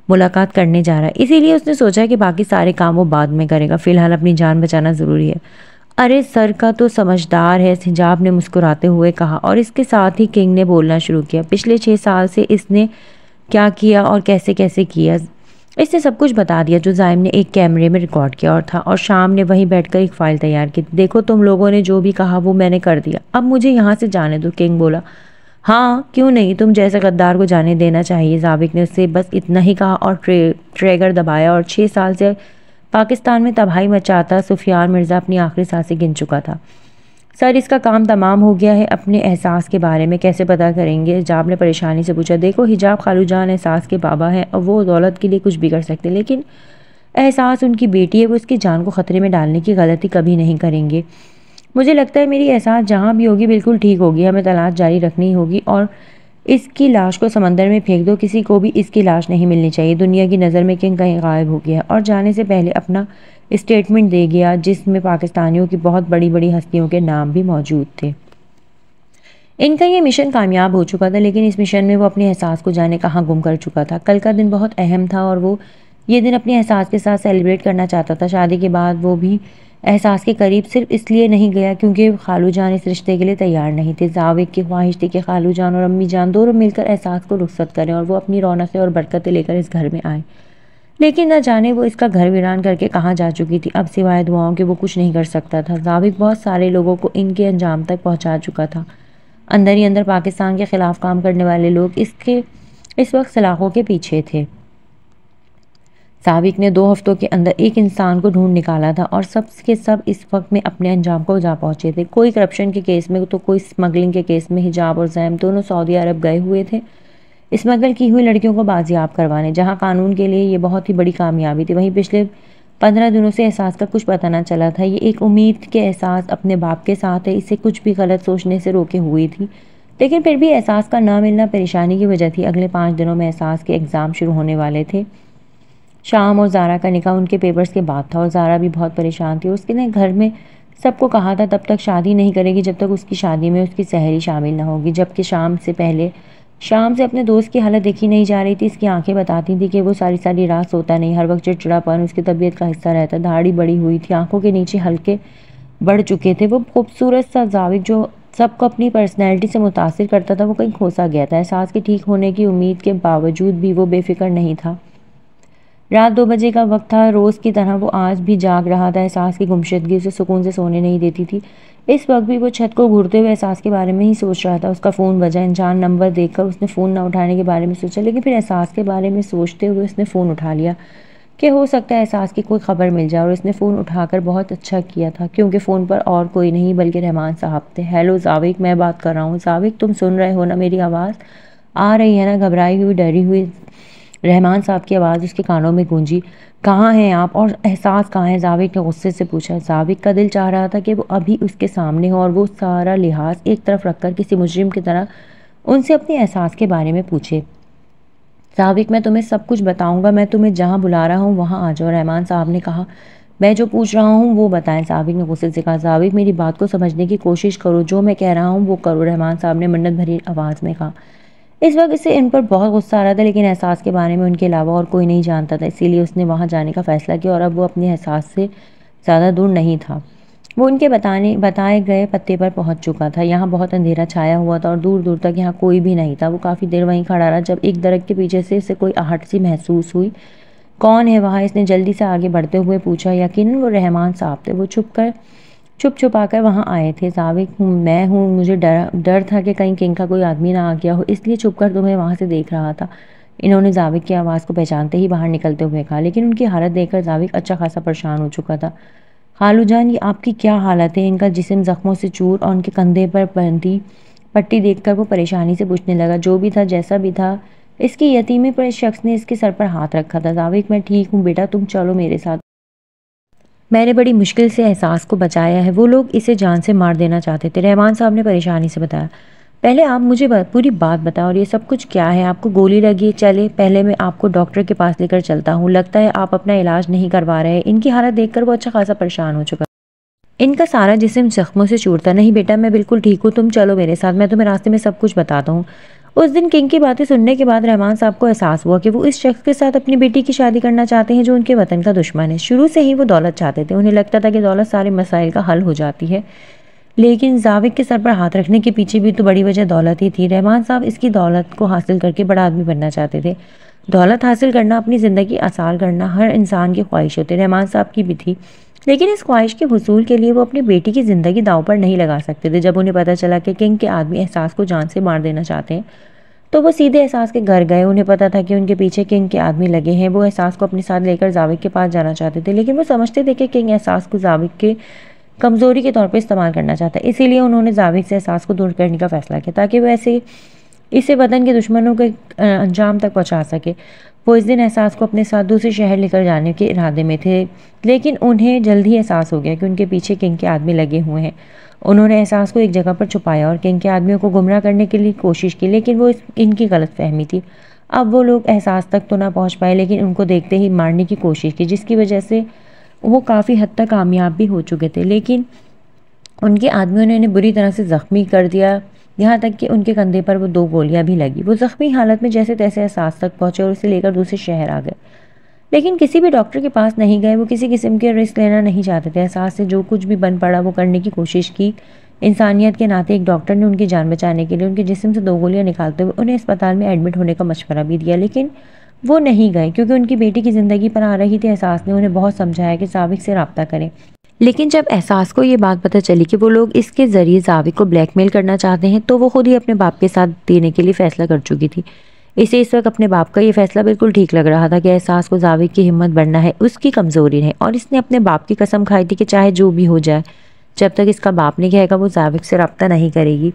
मुलाकात करने जा रहा है, इसीलिए उसने सोचा कि बाकी सारे काम वो बाद में करेगा, फिलहाल अपनी जान बचाना ज़रूरी है। अरे सर का तो समझदार है, हिजाब ने मुस्कुराते हुए कहा, और इसके साथ ही किंग ने बोलना शुरू किया। पिछले 6 साल से इसने क्या किया और कैसे कैसे किया, इसने सब कुछ बता दिया जो जाइम ने एक कैमरे में रिकॉर्ड किया और था, और शाम ने वहीं बैठकर एक फ़ाइल तैयार की। देखो तुम लोगों ने जो भी कहा वो मैंने कर दिया, अब मुझे यहाँ से जाने दो। किंग बोला, हाँ क्यों नहीं, तुम जैसे गद्दार को जाने देना चाहिए। जाविक ने उससे बस इतना ही कहा और ट्रेगर दबाया, और 6 साल से पाकिस्तान में तबाही मचाता सुफियान मिर्ज़ा अपनी आखिरी सांसें गिन चुका था। सर इसका काम तमाम हो गया है, अपने एहसास के बारे में कैसे पता करेंगे, हिजाब ने परेशानी से पूछा। देखो हिजाब खालू जान एहसास के बाबा हैं और वो दौलत के लिए कुछ भी कर सकते, लेकिन एहसास उनकी बेटी है, वो उसकी जान को ख़तरे में डालने की गलती कभी नहीं करेंगे। मुझे लगता है मेरी एहसास जहाँ भी होगी बिल्कुल ठीक होगी, हमें तलाश जारी रखनी होगी, और इसकी लाश को समंदर में फेंक दो, किसी को भी इसकी लाश नहीं मिलनी चाहिए। दुनिया की नज़र में किंग कहीं गायब हो गया और जाने से पहले अपना स्टेटमेंट दे गया जिसमें पाकिस्तानियों की बहुत बड़ी बड़ी हस्तियों के नाम भी मौजूद थे। इनका ये मिशन कामयाब हो चुका था, लेकिन इस मिशन में वो अपने एहसास को जाने कहाँ गुम कर चुका था। कल का दिन बहुत अहम था और वो ये दिन अपने एहसास के साथ सेलिब्रेट करना चाहता था। शादी के बाद वो भी एहसास के करीब सिर्फ इसलिए नहीं गया क्योंकि खालू जान इस रिश्ते के लिए तैयार नहीं थे। जाविक की ख्वाहिश थी कि खालू जान और अम्मी जान दोनों मिलकर एहसास को रुखसत करें और वो अपनी रौनकें और बरकतें लेकर इस घर में आए, लेकिन न जाने वो इसका घर वीरान करके कहाँ जा चुकी थी। अब सिवाय दुआओं के वो कुछ नहीं कर सकता था। जाविक बहुत सारे लोगों को इनके अंजाम तक पहुँचा चुका था। अंदर ही अंदर पाकिस्तान के ख़िलाफ़ काम करने वाले लोग इस वक्त सलाखों के पीछे थे। जाविक ने 2 हफ्तों के अंदर एक इंसान को ढूंढ निकाला था और सब के सब इस वक्त में अपने अंजाम को जा पहुंचे थे। कोई करप्शन के केस में तो कोई स्मगलिंग के केस में। हिजाब और जैम दोनों सऊदी अरब गए हुए थे स्मगल की हुई लड़कियों को बाजियाब करवाने, जहां कानून के लिए ये बहुत ही बड़ी कामयाबी थी। वहीं पिछले 15 दिनों से एहसास का कुछ पता न चला था। ये एक उम्मीद के एहसास अपने बाप के साथ है, इसे कुछ भी गलत सोचने से रोके हुई थी, लेकिन फिर भी एहसास का ना मिलना परेशानी की वजह थी। अगले 5 दिनों में एहसास के एग्ज़ाम शुरू होने वाले थे। शाम और ज़ारा का निकाह उनके पेपर्स के बाद था और ज़ारा भी बहुत परेशान थी। उसके ने घर में सबको कहा था तब तक शादी नहीं करेगी जब तक उसकी शादी में उसकी सहेली शामिल ना होगी, जबकि शाम से अपने दोस्त की हालत देखी नहीं जा रही थी। इसकी आंखें बताती थी कि वो सारी सारी रात सोता नहीं, हर वक्त चिड़चिड़ापन उसकी तबीयत का हिस्सा रहता। दाढ़ी बड़ी हुई थी, आंखों के नीचे हल्के बढ़ चुके थे। वो खूबसूरत सा जाविक जो सबको अपनी पर्सनैलिटी से मुतासिर करता था, वो कहीं खोसा गया था। एहसास के ठीक होने की उम्मीद के बावजूद भी वो बेफिक्र नहीं था। रात 2 बजे का वक्त था। रोज़ की तरह वो आज भी जाग रहा था। एहसास की गुमशुदगी उसे सुकून से सोने नहीं देती थी। इस वक्त भी वो छत को घूरते हुए एहसास के बारे में ही सोच रहा था। उसका फ़ोन बजा। अनजान नंबर देखकर उसने फ़ोन न उठाने के बारे में सोचा, लेकिन फिर एहसास के बारे में सोचते हुए उसने फ़ोन उठा लिया कि हो सकता है एहसास की कोई ख़बर मिल जाए। और उसने फ़ोन उठाकर बहुत अच्छा किया था, क्योंकि फ़ोन पर और कोई नहीं बल्कि रहमान साहब थे। हेलो जाविक, मैं बात कर रहा हूँ। जाविक, तुम सुन रहे हो ना? मेरी आवाज़ आ रही है ना? घबराई हुई, डरी हुई रहमान साहब की आवाज़ उसके कानों में गूंजी। कहाँ हैं आप और एहसास कहाँ है? जाविक ने गुस्से से पूछा। जाविक का दिल चाह रहा था कि वो अभी उसके सामने हो और वो सारा लिहाज एक तरफ रखकर किसी मुजरिम की तरह उनसे अपने एहसास के बारे में पूछे। जाविक, मैं तुम्हें सब कुछ बताऊंगा, मैं तुम्हें जहाँ बुला रहा हूँ वहाँ आ जाओ, रहमान साहब ने कहा। मैं जो पूछ रहा हूँ वो बताएं, जाविक ने गुस्से से कहा। जाविक, मेरी बात को समझने की कोशिश करो, जो मैं कह रहा हूँ वो करो, रहमान साहब ने मन्नत भरी आवाज़ में कहा। इस वक्त इसे इन पर बहुत गुस्सा आ रहा था, लेकिन एहसास के बारे में उनके अलावा और कोई नहीं जानता था, इसीलिए उसने वहाँ जाने का फ़ैसला किया। और अब वो अपने एहसास से ज़्यादा दूर नहीं था। वो उनके बताए गए पत्ते पर पहुंच चुका था। यहाँ बहुत अंधेरा छाया हुआ था और दूर दूर तक यहाँ कोई भी नहीं था। वो काफ़ी देर वहीं खड़ा रहा, जब एक दरख्त के पीछे से इसे कोई आहट सी महसूस हुई। कौन है वहाँ? इसने जल्दी से आगे बढ़ते हुए पूछा। यकीनन वो रहमान साहब थे। वो छुप छुपाकर वहाँ आए थे। जाविक, मैं हूँ। मुझे डर था कि कहीं किंग का कोई आदमी ना आ गया हो, इसलिए छुपकर तुम्हें वहाँ से देख रहा था, इन्होंने जाविक की आवाज़ को पहचानते ही बाहर निकलते हुए कहा। लेकिन उनकी हालत देखकर जाविक अच्छा खासा परेशान हो चुका था। खालू जान, ये आपकी क्या हालत है? इनका जिस्म जख्मों से चूर और उनके कंधे पर बंधी पट्टी देखकर वो परेशानी से पूछने लगा। जो भी था, जैसा भी था, इसकी यतीमी पर इस शख्स ने इसके सर पर हाथ रखा था। जाविक, मैं ठीक हूँ बेटा, तुम चलो मेरे साथ। मैंने बड़ी मुश्किल से एहसास को बचाया है। वो लोग इसे जान से मार देना चाहते थे, रहमान साहब ने परेशानी से बताया। पहले आप मुझे पूरी बात बताओ, और ये सब कुछ क्या है? आपको गोली लगी है? चले, पहले मैं आपको डॉक्टर के पास लेकर चलता हूँ। लगता है आप अपना इलाज नहीं करवा रहे। इनकी हालत देखकर वो अच्छा खासा परेशान हो चुका। इनका सारा जिस्म जख्मों से चूरता। नहीं बेटा, मैं बिल्कुल ठीक हूँ, तुम चलो मेरे साथ, मैं तुम्हें रास्ते में सब कुछ बताता हूँ। उस दिन किंग की बातें सुनने के बाद रहमान साहब को एहसास हुआ कि वो इस शख्स के साथ अपनी बेटी की शादी करना चाहते हैं जो उनके वतन का दुश्मन है। शुरू से ही वो दौलत चाहते थे। उन्हें लगता था कि दौलत सारे मसाइल का हल हो जाती है, लेकिन जाविक के सर पर हाथ रखने के पीछे भी तो बड़ी वजह दौलत ही थी। रहमान साहब इसकी दौलत को हासिल करके बड़ा आदमी बनना चाहते थे। दौलत हासिल करना, अपनी ज़िंदगी आसान करना हर इंसान की ख्वाहिश होती है। रहमान साहब की भी थी, लेकिन इस ख्वाहिश के हुसूल के लिए वो अपनी बेटी की ज़िंदगी दांव पर नहीं लगा सकते थे। जब उन्हें पता चला कि किंग के आदमी एहसास को जान से मार देना चाहते हैं, तो वो सीधे एहसास के घर गए। उन्हें पता था कि उनके पीछे किंग के आदमी लगे हैं। वो एहसास को अपने साथ लेकर जाविक के पास जाना चाहते थे, लेकिन वो समझते थे कि किंग एहसास को जाविक के कमज़ोरी के तौर पर इस्तेमाल करना चाहता है। इसीलिए उन्होंने जाविक से एहसास को दूर करने का फ़ैसला किया, ताकि वो ऐसे इसे वतन के दुश्मनों के अंजाम तक पहुंचा सके। वो इस दिन एहसास को अपने साथ दूसरे शहर लेकर जाने के इरादे में थे, लेकिन उन्हें जल्द ही एहसास हो गया कि उनके पीछे किंग के आदमी लगे हुए हैं। उन्होंने एहसास को एक जगह पर छुपाया और किंग के आदमियों को गुमराह करने के लिए कोशिश की, लेकिन वो इनकी गलतफहमी थी। अब वो लोग एहसास तक तो ना पहुंच पाए, लेकिन उनको देखते ही मारने की कोशिश की, जिसकी वजह से वो काफ़ी हद तक कामयाब भी हो चुके थे। लेकिन उनके आदमियों ने उन्हें बुरी तरह से ज़ख्मी कर दिया, यहाँ तक कि उनके कंधे पर वो 2 गोलियां भी लगी। वो ज़ख्मी हालत में जैसे तैसे एहसास तक पहुँचे और उसे लेकर दूसरे शहर आ गए, लेकिन किसी भी डॉक्टर के पास नहीं गए। वो किसी किस्म के रिस्क लेना नहीं चाहते थे। एहसास से जो कुछ भी बन पड़ा वो करने की कोशिश की। इंसानियत के नाते एक डॉक्टर ने उनकी जान बचाने के लिए उनके जिस्म से 2 गोलियां निकालते हुए उन्हें अस्पताल में एडमिट होने का मशवरा भी दिया, लेकिन वो नहीं गए क्योंकि उनकी बेटी की ज़िंदगी पर आ रही थी। एहसास ने उन्हें बहुत समझाया कि जाविक से रब्ता करें, लेकिन जब एहसास को ये बात पता चली कि वो लोग इसके ज़रिए जाविक को ब्लैकमेल करना चाहते हैं, तो वो खुद ही अपने बाप के साथ देने के लिए फ़ैसला कर चुकी थी। इसे इस वक्त अपने बाप का ये फैसला बिल्कुल ठीक लग रहा था कि एहसास को जाविक की हिम्मत बढ़ना है, उसकी कमज़ोरी है, और इसने अपने बाप की कसम खाई थी कि चाहे जो भी हो जाए, जब तक इसका बाप नहीं कहेगा वो जाविक से रब्ता नहीं करेगी।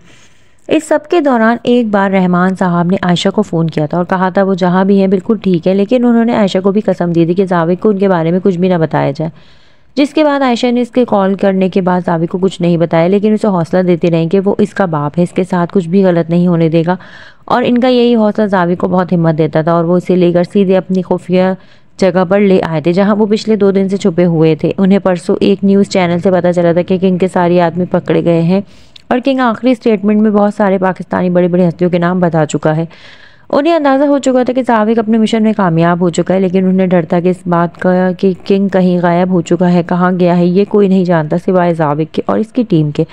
इस सब के दौरान एक बार रहमान साहब ने आयशा को फ़ोन किया था और कहा था वो जहाँ भी हैं बिल्कुल ठीक है, लेकिन उन्होंने आयशा को भी कसम दी थी कि जाविक को उनके बारे में कुछ भी ना बताया जाए। जिसके बाद आयशा ने इसके कॉल करने के बाद जाविक को कुछ नहीं बताया, लेकिन उसे हौसला देती रही कि वो इसका बाप है, इसके साथ कुछ भी गलत नहीं होने देगा। और इनका यही हौसला जाविक को बहुत हिम्मत देता था और वो इसे लेकर सीधे अपनी खुफिया जगह पर ले आए थे जहां वो पिछले 2 दिन से छुपे हुए थे। उन्हें परसों एक न्यूज़ चैनल से पता चला था कि किंग के सारे आदमी पकड़े गए हैं और किंग आखिरी स्टेटमेंट में बहुत सारे पाकिस्तानी बड़ी बड़ी हस्तियों के नाम बता चुका है। उन्हें अंदाज़ा हो चुका था कि जाविक अपने मिशन में कामयाब हो चुका है, लेकिन उन्हें डर था कि इस बात का कि किंग कहीं गायब हो चुका है, कहाँ गया है ये कोई नहीं जानता सिवाय जाविक के और इसकी टीम के।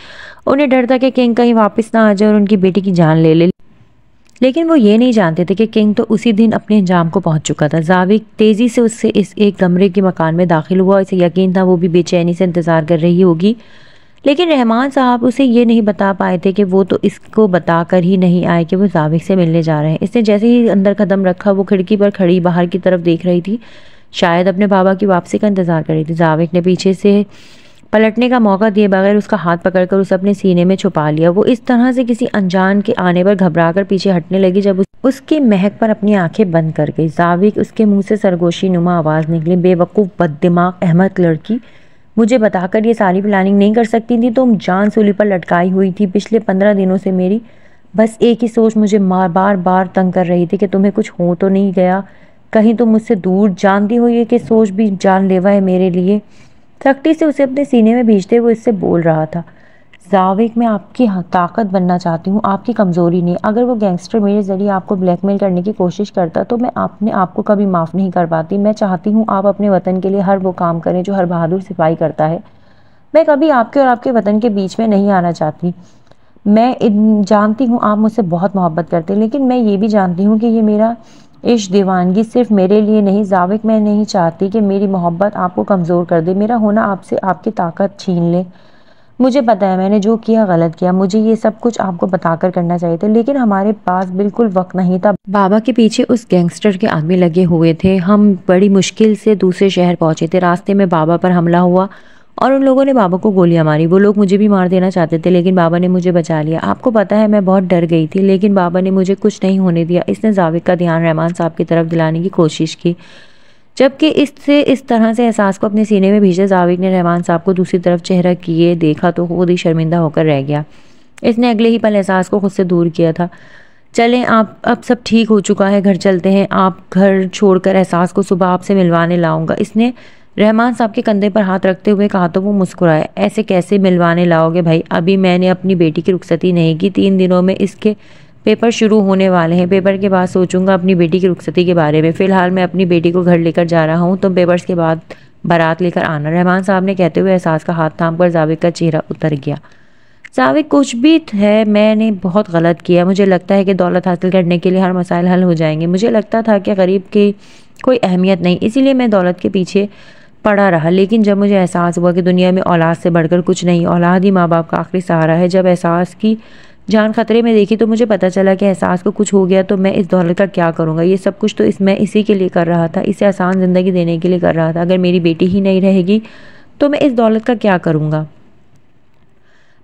उन्हें डर था कि किंग कहीं वापस ना आ जाए और उनकी बेटी की जान ले ले, लेकिन वो ये नहीं जानते थे कि किंग तो उसी दिन अपने अंजाम को पहुंच चुका था। जाविक तेज़ी से उससे इस एक कमरे के मकान में दाखिल हुआ। इसे यकीन था वो भी बेचैनी से इंतज़ार कर रही होगी, लेकिन रहमान साहब उसे ये नहीं बता पाए थे कि वो तो इसको बताकर ही नहीं आए कि वो जाविक से मिलने जा रहे हैं। इसने जैसे ही अंदर कदम रखा वो खिड़की पर खड़ी बाहर की तरफ देख रही थी, शायद अपने बाबा की वापसी का इंतज़ार कर रही थी। जाविक ने पीछे से पलटने का मौका दिए बगैर उसका हाथ पकड़कर उसे अपने सीने में छुपा लिया। वो इस तरह से किसी अनजान के आने पर घबराकर पीछे हटने लगी जब उसकी महक पर अपनी आंखें बंद कर गई। जाविक उसके मुंह से सरगोशी नुमा आवाज़ निकली, बेवकूफ़ बददिमाग अहमद लड़की, मुझे बताकर ये सारी प्लानिंग नहीं कर सकती थी? तुम जान सूली पर लटकाई हुई थी पिछले 15 दिनों से। मेरी बस एक ही सोच मुझे बार बार तंग कर रही थी कि तुम्हें कुछ हो तो नहीं गया, कहीं तुम मुझसे दूर। जानती हो ये कि सोच भी जानलेवा है मेरे लिए। सख्ती से उसे अपने सीने में भींचते हुए इससे बोल रहा था, जाविक मैं आपकी ताकत बनना चाहती हूँ, आपकी कमज़ोरी नहीं। अगर वो गैंगस्टर मेरे ज़रिए आपको ब्लैकमेल करने की कोशिश करता तो मैं अपने आप को कभी माफ़ नहीं कर पाती। मैं चाहती हूँ आप अपने वतन के लिए हर वो काम करें जो हर बहादुर सिपाही करता है। मैं कभी आपके और आपके वतन के बीच में नहीं आना चाहती। मैं जानती हूँ आप मुझसे बहुत मोहब्बत करते हैं, लेकिन मैं ये भी जानती हूँ कि ये मेरा इश्क दीवानगी सिर्फ मेरे लिए नहीं। जाविक मैं नहीं चाहती कि मेरी मोहब्बत आपको कमज़ोर कर दे, मेरा होना आपसे आपकी ताकत छीन ले। मुझे पता है मैंने जो किया गलत किया, मुझे ये सब कुछ आपको बताकर करना चाहिए था, लेकिन हमारे पास बिल्कुल वक्त नहीं था। बाबा के पीछे उस गैंगस्टर के आदमी लगे हुए थे। हम बड़ी मुश्किल से दूसरे शहर पहुंचे थे। रास्ते में बाबा पर हमला हुआ और उन लोगों ने बाबा को गोलियां मारी। वो लोग मुझे भी मार देना चाहते थे, लेकिन बाबा ने मुझे बचा लिया। आपको पता है मैं बहुत डर गई थी, लेकिन बाबा ने मुझे कुछ नहीं होने दिया। इसने जाविक का ध्यान रहमान साहब की तरफ दिलाने की कोशिश की, जबकि इससे इस तरह से एहसास को अपने सीने में भीजे जाविक ने रहमान साहब को दूसरी तरफ चेहरा किए देखा तो खुद ही शर्मिंदा होकर रह गया। इसने अगले ही पल एहसास को खुद से दूर किया था। चलें आप, अब सब ठीक हो चुका है, घर चलते हैं। आप घर छोड़कर एहसास को सुबह आपसे मिलवाने लाऊंगा। इसने रहमान साहब के कंधे पर हाथ रखते हुए कहा तो वो मुस्कुराए। ऐसे कैसे मिलवाने लाओगे भाई, अभी मैंने अपनी बेटी की रुखसती नहीं की। 3 दिनों में इसके पेपर शुरू होने वाले हैं। पेपर के बाद सोचूंगा अपनी बेटी की रुखसती के बारे में। फ़िलहाल मैं अपनी बेटी को घर लेकर जा रहा हूँ, तुम पेपर्स के बाद बारात लेकर आना। रहमान साहब ने कहते हुए एहसास का हाथ थामकर जाविक का चेहरा उतर गया। जाविक कुछ भी है, मैंने बहुत गलत किया। मुझे लगता है कि दौलत हासिल करने के लिए हर मसाइल हल हो जाएंगे। मुझे लगता था कि गरीब की कोई अहमियत नहीं, इसीलिए मैं दौलत के पीछे पड़ा रहा। लेकिन जब मुझे एहसास हुआ कि दुनिया में औलाद से बढ़कर कुछ नहीं, औलाद ही माँ बाप का आखिरी सहारा है, जब एहसास की जान खतरे में देखी तो मुझे पता चला कि एहसास को कुछ हो गया तो मैं इस दौलत का क्या करूँगा। ये सब कुछ तो मैं इसी के लिए कर रहा था, इसे आसान ज़िंदगी देने के लिए कर रहा था। अगर मेरी बेटी ही नहीं रहेगी तो मैं इस दौलत का क्या करूँगा।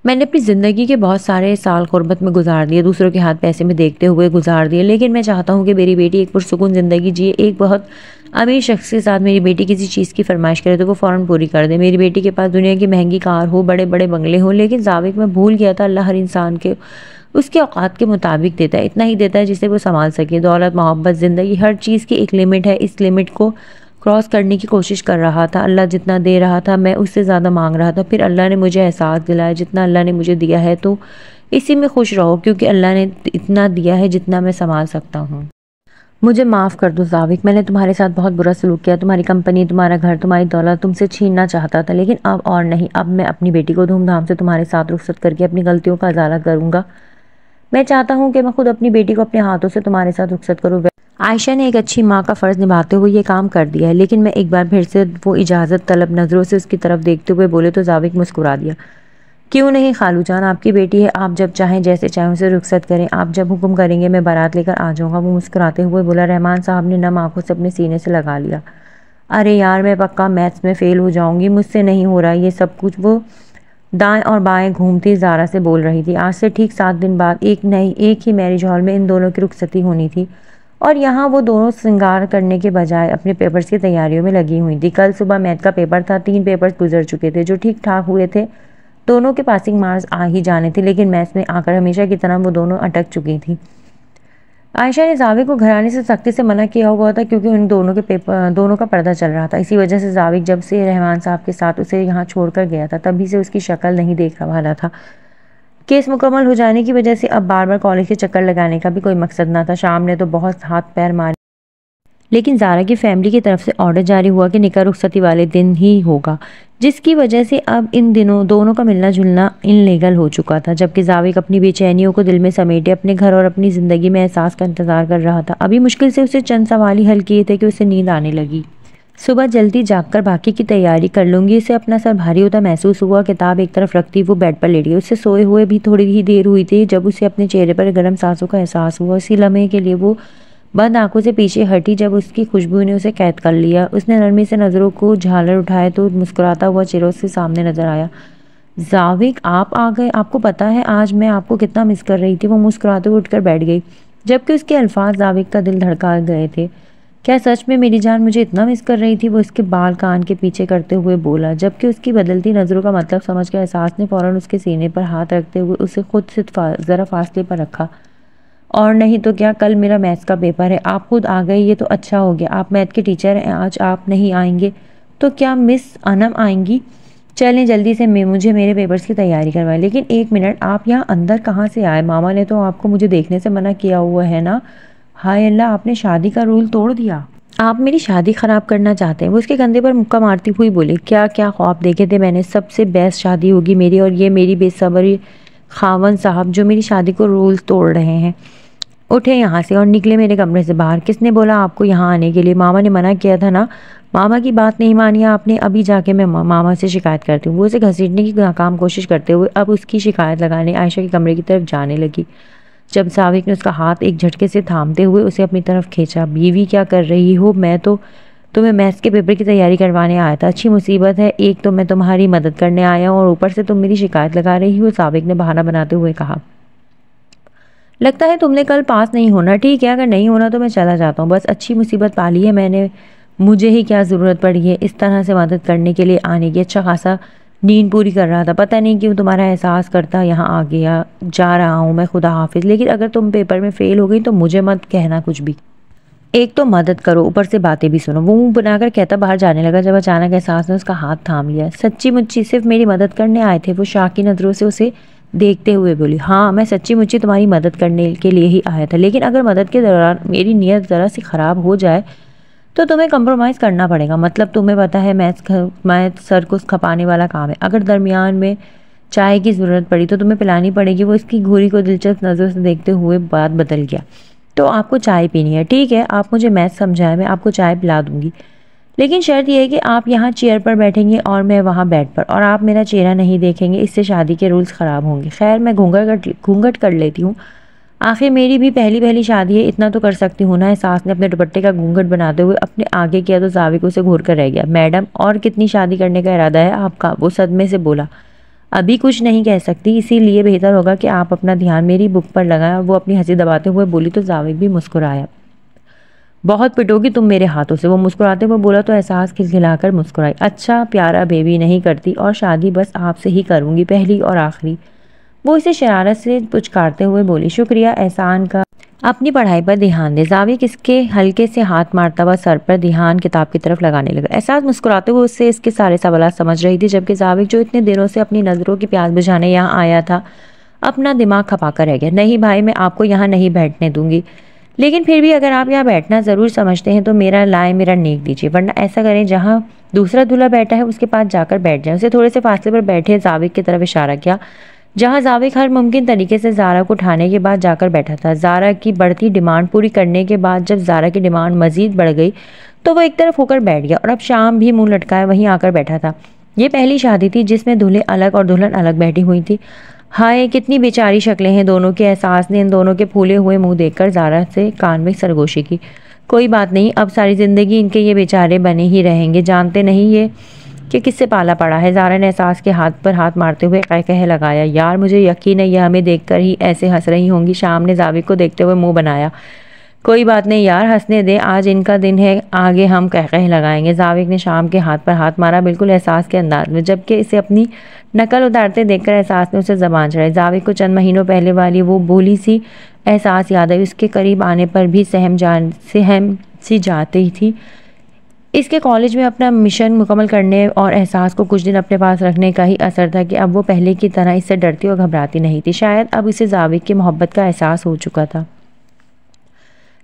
मैंने अपनी ज़िंदगी के बहुत सारे साल गुर्बत में गुजार दिए, दूसरों के हाथ पैसे में देखते हुए गुजार दिए, लेकिन मैं चाहता हूँ कि मेरी बेटी एक पुरसुकून ज़िंदगी जिए। एक बहुत अमीर शख्स के साथ मेरी बेटी किसी चीज़ की फरमाइश करे तो वो फ़ौरन पूरी कर दे। मेरी बेटी के पास दुनिया की महंगी कार हो, बड़े बड़े बंगले हो, लेकिन जाविक में भूल गया था अल्लाह हर इंसान के उसके औकात के मुताबिक देता है। इतना ही देता है जिसे वो संभाल सके। दौलत, मोहब्बत, ज़िंदगी, हर चीज़ की एक लिमिट है। इस लिमिट को क्रॉस करने की कोशिश कर रहा था। अल्लाह जितना दे रहा था मैं उससे ज़्यादा मांग रहा था। फिर अल्लाह ने मुझे एहसास दिलाया जितना अल्लाह ने मुझे दिया है तो इसी में खुश रहो, क्योंकि अल्लाह ने इतना दिया है जितना मैं संभाल सकता हूँ। मुझे माफ़ कर दो जाविक, मैंने तुम्हारे साथ बहुत बुरा सलूक किया। तुम्हारी कंपनी, तुम्हारा घर, तुम्हारी दौलत तुमसे छीनना चाहता था, लेकिन अब और नहीं। अब मैं अपनी बेटी को धूमधाम से तुम्हारे साथ रुखसत करके अपनी गलतियों का इजाला करूँगा। मैं चाहता हूँ कि मैं खुद अपनी बेटी को अपने हाथों से तुम्हारे साथ रुखसत करूँ। आयशा ने एक अच्छी माँ का फ़र्ज़ निभाते हुए ये काम कर दिया है, लेकिन मैं एक बार फिर से वो इजाज़त तलब नज़रों से उसकी तरफ देखते हुए बोले तो जाविक मुस्कुरा दिया। क्यों नहीं खालू जान, आपकी बेटी है, आप जब चाहें जैसे चाहें उसे रुखसत करें। आप जब हुक्म करेंगे मैं बारात लेकर आ जाऊँगा। वो मुस्कुराते हुए बोला। रहमान साहब ने नम आंखों से अपने सीने से लगा लिया। अरे यार, मैं पक्का मैथ्स में फ़ेल हो जाऊँगी, मुझसे नहीं हो रहा ये सब कुछ। वो दाएं और बाएं घूमती ज़ारा से बोल रही थी। आज से ठीक 7 दिन बाद एक ही मैरिज हॉल में इन दोनों की रुखसती होनी थी, और यहाँ वो दोनों श्रृंगार करने के बजाय अपने पेपर्स की तैयारियों में लगी हुई थी। कल सुबह मैथ का पेपर था। 3 पेपर्स गुजर चुके थे जो ठीक ठाक हुए थे। दोनों के पासिंग मार्क्स आ ही जाने थे, लेकिन मैथ्स में आकर हमेशा की तरह वो दोनों अटक चुकी थी। आयशा ने जावेद को घर आने से सख्ती से मना किया हुआ था क्योंकि उन दोनों का पर्दा चल रहा था। इसी वजह से जावेद जब से रहमान साहब के साथ उसे यहाँ छोड़कर गया था तभी से उसकी शक्ल नहीं देख रहा था। केस मुकम्मल हो जाने की वजह से अब बार बार कॉलेज के चक्कर लगाने का भी कोई मकसद ना था। शाम ने तो बहुत हाथ पैर मारे, लेकिन ज़ारा की फैमिली की तरफ से ऑर्डर जारी हुआ कि निकाह रुखसती वाले दिन ही होगा, जिसकी वजह से अब इन दिनों दोनों का मिलना जुलना इनलीगल हो चुका था। जबकि जावेद अपनी बेचैनियों को दिल में समेटे अपने घर और अपनी ज़िंदगी में एहसास का इंतज़ार कर रहा था। अभी मुश्किल से उसे चंद सवाल ही हल किए थे कि उसे नींद आने लगी। सुबह जल्दी जागकर बाकी की तैयारी कर लूँगी। उसे अपना सर भारी होता महसूस हुआ। किताब एक तरफ रखती वो बेड पर लेट गई। उससे सोए हुए भी थोड़ी ही देर हुई थी जब उसे अपने चेहरे पर गर्म सांसों का एहसास हुआ। उसी लम्हे के लिए वो बंद आंखों से पीछे हटी जब उसकी खुशबू ने उसे कैद कर लिया। उसने नरमी से नज़रों को झालर उठाए तो मुस्कुराता हुआ चेहरा उसके सामने नजर आया। जावेद, आप आ गए। आपको पता है आज मैं आपको कितना मिस कर रही थी। वो मुस्कुराते हुए उठकर बैठ गई, जबकि उसके अल्फाज जावेद का दिल धड़का गए थे। क्या सच में मेरी जान मुझे इतना मिस कर रही थी? वो उसके बाल कान के पीछे करते हुए बोला, जबकि उसकी बदलती नज़रों का मतलब समझ कर एहसास ने फ़ौरन उसके सीने पर हाथ रखते हुए उसे खुद से ज़रा फासले पर रखा। और नहीं तो क्या, कल मेरा मैथ्स का पेपर है। आप खुद आ गए, ये तो अच्छा हो गया। आप मैथ के टीचर हैं, आज आप नहीं आएंगे तो क्या मिस अनम आएंगी? चलें जल्दी से मुझे मेरे पेपर्स की तैयारी करवाएं। लेकिन एक मिनट, आप यहाँ अंदर कहाँ से आए? मामा ने तो आपको मुझे देखने से मना किया हुआ है ना। हाय अल्लाह, आपने शादी का रूल तोड़ दिया। आप मेरी शादी ख़राब करना चाहते हैं? वो उसके कंधे पर मुक्का मारती हुई बोली। क्या क्या ख्वाब देखे थे मैंने, सबसे बेस्ट शादी होगी मेरी, और ये मेरी बेसब्री खावन साहब जो मेरी शादी को रूल तोड़ रहे हैं। उठे यहाँ से और निकले मेरे कमरे से बाहर। किसने बोला आपको यहाँ आने के लिए? मामा ने मना किया था ना। मामा की बात नहीं मानी आपने? अभी जाके मैं मामा से शिकायत करती हूँ। वो उसे घसीटने की नाकाम कोशिश करते हुए अब उसकी शिकायत लगाने आयशा के कमरे की तरफ जाने लगी, जब जावेद ने उसका हाथ एक झटके से थामते हुए उसे अपनी तरफ खींचा। बीवी, क्या कर रही हो? मैं तो तुम्हें मैथ्स के पेपर की तैयारी करवाने आया था। अच्छी मुसीबत है, एक तो मैं तुम्हारी मदद करने आया हूँ और ऊपर से तुम मेरी शिकायत लगा रही हो, जावेद ने बहाना बनाते हुए कहा। लगता है तुमने कल पास नहीं होना। ठीक है, अगर नहीं होना तो मैं चला जाता हूँ। बस अच्छी मुसीबत पाली है मैंने, मुझे ही क्या ज़रूरत पड़ी है इस तरह से मदद करने के लिए आने की। अच्छा खासा नींद पूरी कर रहा था, पता नहीं क्यों तुम्हारा एहसास करता यहाँ आ गया। जा रहा हूँ मैं, खुदा हाफिज़। लेकिन अगर तुम पेपर में फ़ेल हो गई तो मुझे मत कहना कुछ भी। एक तो मदद करो, ऊपर से बातें भी सुनो। वो मुंह बनाकर कहता बाहर जाने लगा जब अचानक एहसास ने उसका हाथ थाम लिया। सच्ची मुच्ची सिर्फ मेरी मदद करने आए थे? वो शाकी नज़रों से उसे देखते हुए बोली। हाँ, मैं सच्ची मुच्ची तुम्हारी मदद करने के लिए ही आया था, लेकिन अगर मदद के दौरान मेरी नीयत ज़रा सी ख़राब हो जाए तो तुम्हें कंप्रोमाइज़ करना पड़ेगा। मतलब तुम्हें पता है मैथ सर को खपाने वाला काम है। अगर दरमियान में चाय की ज़रूरत पड़ी तो तुम्हें पिलानी पड़ेगी। वो इसकी घूरी को दिलचस्प नज़र से देखते हुए बात बदल गया। तो आपको चाय पीनी है? ठीक है, आप मुझे मैथ समझाएं, मैं आपको चाय पिला दूंगी, लेकिन शर्त यह है कि आप यहाँ चेयर पर बैठेंगे और मैं वहाँ बेड पर, और आप मेरा चेहरा नहीं देखेंगे, इससे शादी के रूल्स ख़राब होंगे। खैर, मैं घूंघट कर लेती हूँ, आखिर मेरी भी पहली शादी है, इतना तो कर सकती हूँ ना। एहसास ने अपने दुपट्टे का घूंघट बनाते हुए अपने आगे किया तो जावेद उसे घूर कर रह गया। मैडम, और कितनी शादी करने का इरादा है आपका? वो सदमे से बोला। अभी कुछ नहीं कह सकती, इसीलिए बेहतर होगा कि आप अपना ध्यान मेरी बुक पर लगाएं। और वो अपनी हंसी दबाते हुए बोली तो जावेद भी मुस्कुराया। बहुत पिटोगी तुम मेरे हाथों से? वो मुस्कुराते हुए बोला तो एहसास खिलखिलाकर मुस्कुराई। अच्छा प्यारा बेबी, नहीं करती, और शादी बस आपसे ही करूँगी, पहली और आखिरी। वो इसे शरारत से पुचकारते हुए बोली। शुक्रिया एहसान का, अपनी पढ़ाई पर ध्यान दे। जावेद इसके हल्के से हाथ मारता हुआ सर पर ध्यान किताब की तरफ लगाने लगा। एहसास मुस्कुराते हुए उससे इसके सारे सवालात समझ रही थी, जबकि जावेद जो इतने दिनों से अपनी नज़रों की प्यास बुझाने यहाँ आया था अपना दिमाग खपा कर रह गया। नहीं भाई, मैं आपको यहाँ नहीं बैठने दूंगी, लेकिन फिर भी अगर आप यहाँ बैठना ज़रूर समझते हैं तो मेरा नेक दीजिए, वरना ऐसा करें जहाँ दूसरा दूल्हा बैठा है उसके पास जाकर बैठ जाए। उसे थोड़े से फासले पर बैठे जावेद की तरफ इशारा किया, जहां जावेद हर मुमकिन तरीके से ज़ारा को उठाने के बाद जाकर बैठा था। ज़ारा की बढ़ती डिमांड पूरी करने के बाद जब ज़ारा की डिमांड मज़ीद बढ़ गई तो वह एक तरफ होकर बैठ गया और अब शाम भी मुंह लटकाए वहीं आकर बैठा था। ये पहली शादी थी जिसमें दूल्हे अलग और दुल्हन अलग बैठी हुई थी। हाय, कितनी बेचारी शक्लें हैं दोनों के। एहसास ने इन दोनों के फूले हुए मुंह देखकर ज़ारा से कान में सरगोशी की। कोई बात नहीं, अब सारी ज़िंदगी इनके ये बेचारे बने ही रहेंगे, जानते नहीं ये कि किससे पाला पड़ा है। ज़ारा ने एहसास के हाथ पर हाथ मारते हुए कह लगाया। यार, मुझे यकीन है यह हमें देखकर ही ऐसे हंस रही होंगी। शाम ने जावेद को देखते हुए मुंह बनाया। कोई बात नहीं यार, हंसने दे, आज इनका दिन है, आगे हम कह लगाएंगे। जावेद ने शाम के हाथ पर हाथ मारा, बिल्कुल एहसास के अंदाज में, जबकि इसे अपनी नकल उतारते देखकर एहसास ने उसे ज़बान चढ़ाई। जावेद को चंद महीनों पहले वाली वो भोली सी एहसास याद आई। उसके करीब आने पर भी सहम सी जाती थी। इसके कॉलेज में अपना मिशन मुकम्मल करने और एहसास को कुछ दिन अपने पास रखने का ही असर था कि अब वो पहले की तरह इससे डरती और घबराती नहीं थी। शायद अब इसे जावेद की मोहब्बत का एहसास हो चुका था।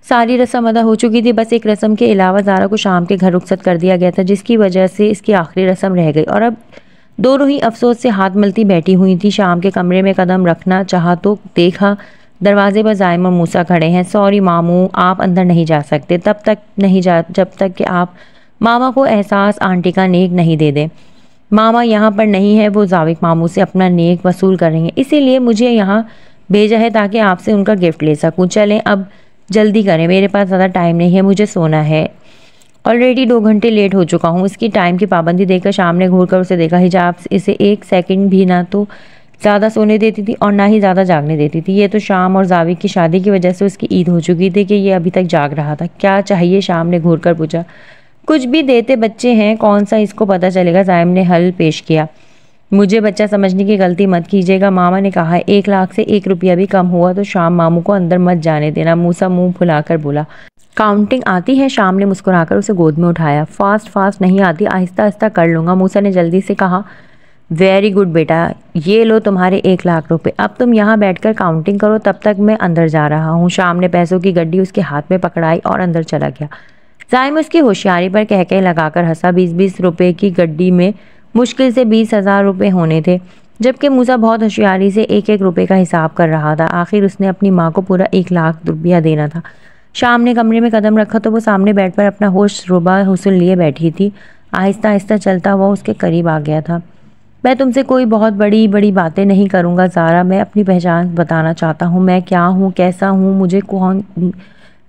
सारी रस्म अदा हो चुकी थी। बस एक रस्म के अलावा ज़ारा को शाम के घर रुखसत कर दिया गया था, जिसकी वजह से इसकी आखिरी रस्म रह गई और अब दोनों ही अफसोस से हाथ मलती बैठी हुई थी। शाम के कमरे में कदम रखना चाहा तो देखा दरवाजे पर जायम और मूसा खड़े हैं। सॉरी मामू, आप अंदर नहीं जा सकते जब तक कि आप मामा को एहसास आंटी का नेक नहीं दे दें। मामा यहाँ पर नहीं है, वो जावेद मामू से अपना नेक वसूल कर रही हैं, इसीलिए मुझे यहाँ भेजा है ताकि आपसे उनका गिफ्ट ले सकूँ। चलें अब जल्दी करें, मेरे पास ज़्यादा टाइम नहीं है, मुझे सोना है। ऑलरेडी 2 घंटे लेट हो चुका हूँ। उसकी टाइम की पाबंदी देखकर शाम ने घूर कर उसे देखा। हिजाब इसे 1 सेकंड भी ना तो ज़्यादा सोने देती थी और ना ही ज़्यादा जागने देती थी। ये तो शाम और जावेद की शादी की वजह से उसकी ईद हो चुकी थी कि ये अभी तक जाग रहा था। क्या चाहिए? शाम ने घूर कर पूछा। कुछ भी देते, बच्चे हैं, कौन सा इसको पता चलेगा? जायम ने हल पेश किया। मुझे बच्चा समझने की गलती मत कीजिएगा, मामा ने कहा। 1 लाख से 1 रुपया भी कम हुआ तो शाम मामू को अंदर मत जाने देना, मूसा मुंह फुलाकर बोला। काउंटिंग आती है? शाम ने मुस्कुराकर उसे गोद में उठाया। फास्ट नहीं आती, आहिस्ता आहिस्ता कर लूँगा, मूसा ने जल्दी से कहा। वेरी गुड बेटा, ये लो तुम्हारे 1 लाख रुपए, अब तुम यहाँ बैठकर काउंटिंग करो, तब तक मैं अंदर जा रहा हूँ। शाम ने पैसों की गड्डी उसके हाथ में पकड़ाई और अंदर चला गया। जायम उसकी होशियारी पर कह लगाकर हंसा। 20-20 रुपए की गड्डी में मुश्किल से 20,000 रुपये होने थे, जबकि मूसा बहुत होशियारी से 1-1 रुपये का हिसाब कर रहा था। आखिर उसने अपनी माँ को पूरा 1 लाख रुपया देना था। शाम ने कमरे में कदम रखा तो वो सामने बेड पर अपना होश रुबा हुस्न लिए बैठी थी। आहिस्ता आहिस्ता चलता हुआ उसके करीब आ गया था। मैं तुमसे कोई बहुत बड़ी बातें नहीं करूँगा ज़ारा, मैं अपनी पहचान बताना चाहता हूँ। मैं क्या हूँ, कैसा हूँ,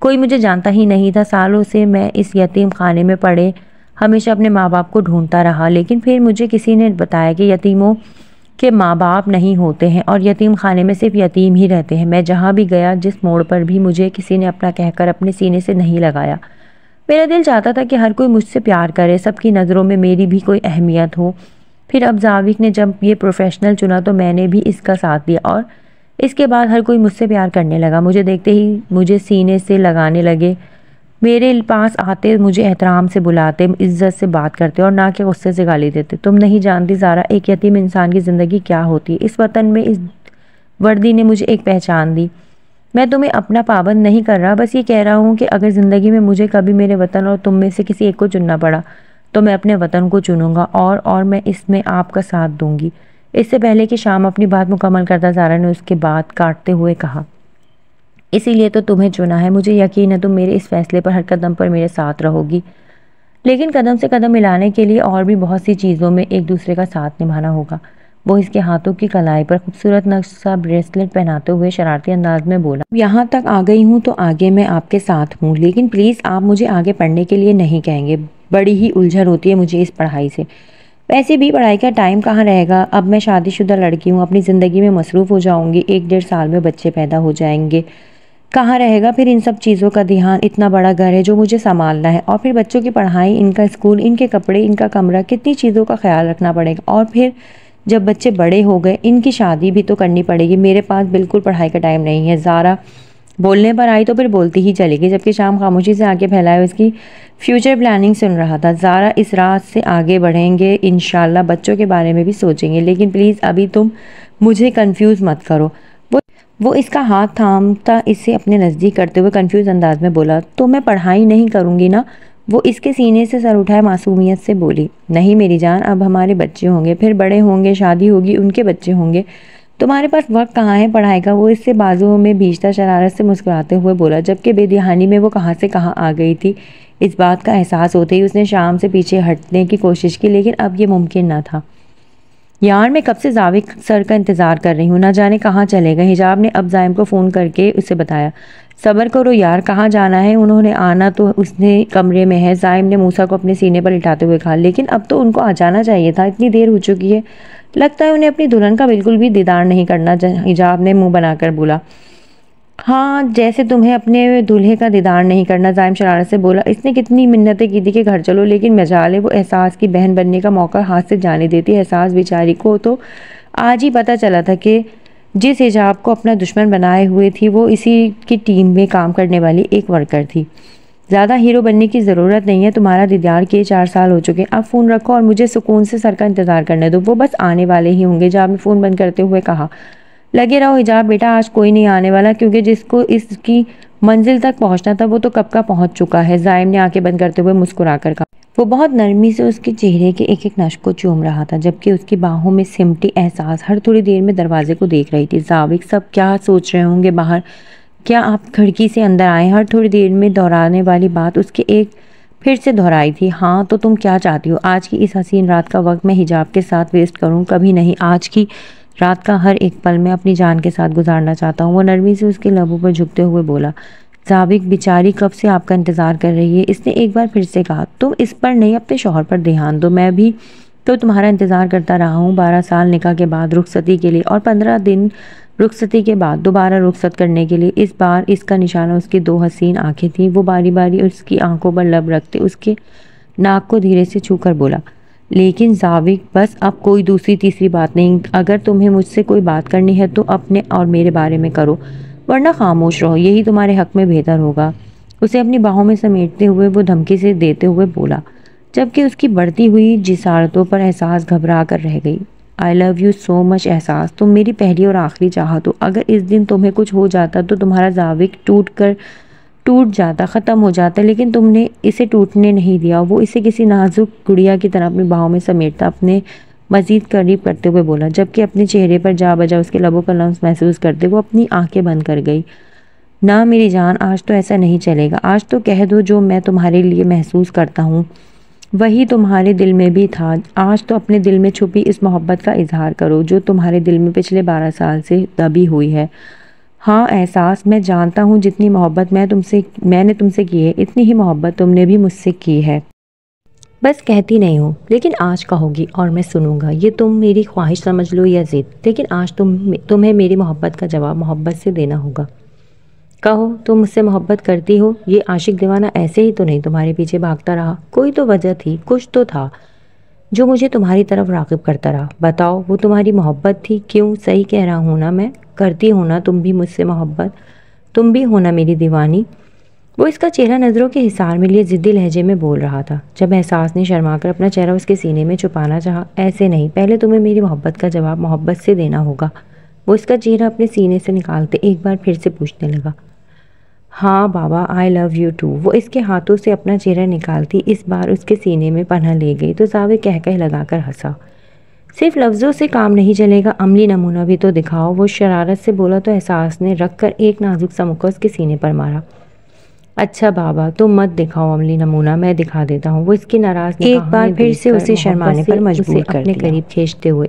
कोई मुझे जानता ही नहीं था। सालों से मैं इस यतीम खाने में पड़े हमेशा अपने माँ बाप को ढूंढता रहा, लेकिन फिर मुझे किसी ने बताया कि यतीमों के माँ बाप नहीं होते हैं और यतीम खाने में सिर्फ यतीम ही रहते हैं। मैं जहाँ भी गया, जिस मोड़ पर भी मुझे किसी ने अपना कहकर अपने सीने से नहीं लगाया। मेरा दिल चाहता था कि हर कोई मुझसे प्यार करे, सबकी नज़रों में मेरी भी कोई अहमियत हो। फिर अब जावेद ने जब ये प्रोफेशनल चुना तो मैंने भी इसका साथ दिया और इसके बाद हर कोई मुझसे प्यार करने लगा। मुझे देखते ही मुझे सीने से लगाने लगे, मेरे पास आते, मुझे एहतराम से बुलाते, इज्जत से बात करते और ना कि गुस्से से गाली देते। तुम नहीं जानती ज़ारा, एक यतीम इंसान की ज़िंदगी क्या होती है। इस वतन में इस वर्दी ने मुझे एक पहचान दी। मैं तुम्हें अपना पाबंद नहीं कर रहा, बस ये कह रहा हूँ कि अगर ज़िंदगी में मुझे कभी मेरे वतन और तुम में से किसी एक को चुनना पड़ा तो मैं अपने वतन को चुनूँगा और मैं इसमें आपका साथ दूँगी। इससे पहले कि शाम अपनी बात मुकम्मल करता, ज़ारा ने उसके बात काटते हुए कहा। इसीलिए तो तुम्हें चुना है, मुझे यकीन है तुम मेरे इस फैसले पर हर कदम पर मेरे साथ रहोगी, लेकिन कदम से कदम मिलाने के लिए और भी बहुत सी चीज़ों में एक दूसरे का साथ निभाना होगा। वो इसके हाथों की कलाई पर खूबसूरत नक्शा ब्रेसलेट पहनाते हुए शरारती अंदाज में बोला। यहाँ तक आ गई हूँ तो आगे मैं आपके साथ हूँ, लेकिन प्लीज़ आप मुझे आगे पढ़ने के लिए नहीं कहेंगे। बड़ी ही उलझन होती है मुझे इस पढ़ाई से। वैसे भी पढ़ाई का टाइम कहाँ रहेगा, अब मैं शादीशुदा लड़की हूँ, अपनी ज़िंदगी में मसरूफ़ हो जाऊँगी, 1-1.5 साल में बच्चे पैदा हो जाएंगे, कहाँ रहेगा फिर इन सब चीज़ों का ध्यान। इतना बड़ा घर है जो मुझे संभालना है और फिर बच्चों की पढ़ाई, इनका स्कूल, इनके कपड़े, इनका कमरा, कितनी चीज़ों का ख्याल रखना पड़ेगा। और फिर जब बच्चे बड़े हो गए इनकी शादी भी तो करनी पड़ेगी। मेरे पास बिल्कुल पढ़ाई का टाइम नहीं है। ज़ारा बोलने पर आई तो फिर बोलती ही चलेगी, जबकि शाम खामोशी से आगे फैलाए उसकी फ्यूचर प्लानिंग सुन रहा था। ज़ारा इस रात से आगे बढ़ेंगे, इंशाल्लाह बच्चों के बारे में भी सोचेंगे, लेकिन प्लीज़ अभी तुम मुझे कंफ्यूज मत करो। वो इसका हाथ थामता इसे अपने नज़दीक करते हुए कंफ्यूज अंदाज में बोला। तो मैं पढ़ाई नहीं करूँगी ना? वो इसके सीने से सर उठाए मासूमियत से बोली। नहीं मेरी जान, अब हमारे बच्चे होंगे, फिर बड़े होंगे, शादी होगी, उनके बच्चे होंगे, तुम्हारे पास वक्त कहाँ है पढ़ाई का? वो इससे बाजुओं में भीजता शरारत से मुस्कुराते हुए बोला, जबकि बेदिहानी में वो कहाँ से कहाँ आ गई थी। इस बात का एहसास होते ही उसने शाम से पीछे हटने की कोशिश की, लेकिन अब ये मुमकिन न था। यार मैं कब से जावेद सर का इंतज़ार कर रही हूँ, ना जाने कहाँ चले गए। हिजाब ने अब जायम को फ़ोन करके उसे बताया। सब्र करो यार, कहाँ जाना है, उन्होंने आना तो उसने कमरे में है। जायम ने मूसा को अपने सीने पर लिटाते हुए कहा। लेकिन अब तो उनको आ जाना चाहिए था, इतनी देर हो चुकी है, लगता है उन्हें अपनी दुल्हन का बिल्कुल भी दीदार नहीं करना। हिजाब ने मुंह बनाकर बोला। हाँ, जैसे तुम्हें अपने दूल्हे का दीदार नहीं करना, ज़ाइम शरारत से बोला। इसने कितनी मिन्नतें की थी कि घर चलो, लेकिन मजाल है वो एहसास की बहन बनने का मौका हाथ से जाने देती। एहसास बेचारी को तो आज ही पता चला था कि जिस हिजाब को अपना दुश्मन बनाए हुए थी वो इसी की टीम में काम करने वाली एक वर्कर थी। ज़्यादा हीरो बनने की ज़रूरत नहीं है, तुम्हारा दीदार किए 4 साल हो चुके। अब फ़ोन रखो और मुझे सुकून से सर का इंतज़ार करने दो, वो बस आने वाले ही होंगे। जब ने फ़ोन बंद करते हुए कहा, लगे रहो हिजाब बेटा, आज कोई नहीं आने वाला, क्योंकि जिसको इसकी मंजिल तक पहुंचना था वो तो कब का पहुंच चुका है। ज़ाइम ने आंखें बंद करते हुए मुस्कुराकर कहा। वो बहुत नरमी से उसके चेहरे के एक एक नश को चूम रहा था, जबकि उसकी बाहों में सिमटी एहसास हर थोड़ी देर में दरवाजे को देख रही थी। जाविक सब क्या सोच रहे होंगे बाहर, क्या आप खिड़की से अंदर आए? हर थोड़ी देर में दोहराने वाली बात उसके एक फिर से दोहराई थी। हाँ तो तुम क्या चाहती हो? आज की इस हसीन रात का वक्त मैं हिजाब के साथ वेस्ट करूं? कभी नहीं। आज की रात का हर एक पल मैं अपनी जान के साथ गुजारना चाहता हूँ। वो नरमी से उसके लबों पर झुकते हुए बोला। जाविक बेचारी कब से आपका इंतज़ार कर रही है। इसने एक बार फिर से कहा। तुम इस पर नहीं, अपने शौहर पर ध्यान दो। मैं भी तो तुम्हारा इंतज़ार करता रहा हूँ। 12 साल निकाह के बाद रुखसती के लिए और 15 दिन रुखसती के बाद दोबारा रुखसत करने के लिए। इस बार इसका निशाना उसकी 2 हसीन आंखें थीं। वो बारी बारी उसकी आंखों पर लब रखते उसके नाक को धीरे से छूकर बोला। लेकिन जाविक बस अब कोई दूसरी तीसरी बात नहीं। अगर तुम्हें मुझसे कोई बात करनी है तो अपने और मेरे बारे में करो, वरना खामोश रहो, यही तुम्हारे हक में बेहतर होगा। उसे अपनी बाहों में समेटते हुए वो धमकी से देते हुए बोला, जबकि उसकी बढ़ती हुई जिसारतों पर एहसास घबरा कर रह गई। I love you so much एहसास, तुम मेरी पहली और आखिरी चाहत हो। अगर इस दिन तुम्हें कुछ हो जाता तो तुम्हारा जाविक टूट जाता, ख़त्म हो जाता, लेकिन तुमने इसे टूटने नहीं दिया। वो इसे किसी नाजुक गुड़िया की तरह अपनी बाहों में समेटता अपने मजीद करीब करते हुए बोला, जबकि अपने चेहरे पर जा बजा उसके लबों का लम्स महसूस करते वो अपनी आंखें बंद कर गई। ना मेरी जान, आज तो ऐसा नहीं चलेगा। आज तो कह दो जो मैं तुम्हारे लिए महसूस करता हूँ वही तुम्हारे दिल में भी था। आज तो अपने दिल में छुपी इस मोहब्बत का इजहार करो जो तुम्हारे दिल में पिछले 12 साल से दबी हुई है। हाँ एहसास, मैं जानता हूँ जितनी मोहब्बत मैंने तुमसे की है, इतनी ही मोहब्बत तुमने भी मुझसे की है। बस कहती नहीं हो, लेकिन आज कहोगी और मैं सुनूंगा। ये तुम मेरी ख्वाहिश समझ लो या जिद, लेकिन आज तुम्हें मेरी मोहब्बत का जवाब मोहब्बत से देना होगा। कहो, तुम मुझसे मोहब्बत करती हो? ये आशिक दीवाना ऐसे ही तो नहीं तुम्हारे पीछे भागता रहा। कोई तो वजह थी, कुछ तो था जो मुझे तुम्हारी तरफ राग़िब करता रहा। बताओ, वो तुम्हारी मोहब्बत थी? क्यों, सही कह रहा हूँ ना मैं? करती हो ना तुम भी मुझसे मोहब्बत? तुम भी हो ना मेरी दीवानी? वो इसका चेहरा नज़रों के हिसार में लिए ज़िद्दी लहजे में बोल रहा था, जब एहसास ने शर्माकर अपना चेहरा उसके सीने में छुपाना चाहा। ऐसे नहीं, पहले तुम्हें मेरी मोहब्बत का जवाब मोहब्बत से देना होगा। वो इसका चेहरा अपने सीने से निकालते एक बार फिर से पूछने लगा। हाँ बाबा, आई लव यू टू। वो इसके हाथों से अपना चेहरा निकालती इस बार उसके सीने में पनाह ले गई तो जाविक कह लगाकर हंसा। सिर्फ लफ्ज़ों से काम नहीं चलेगा, अमली नमूना भी तो दिखाओ। वो शरारत से बोला तो एहसास ने रख कर एक नाजुक सा मुक्का उसके सीने पर मारा। अच्छा बाबा, तुम मत दिखाओ अमली नमूना, मैं दिखा देता हूँ। वो इसकी नाराज एक बार फिर से उसे शर्माने पर मजबूर कर दिया। अपने करीब खींचते हुए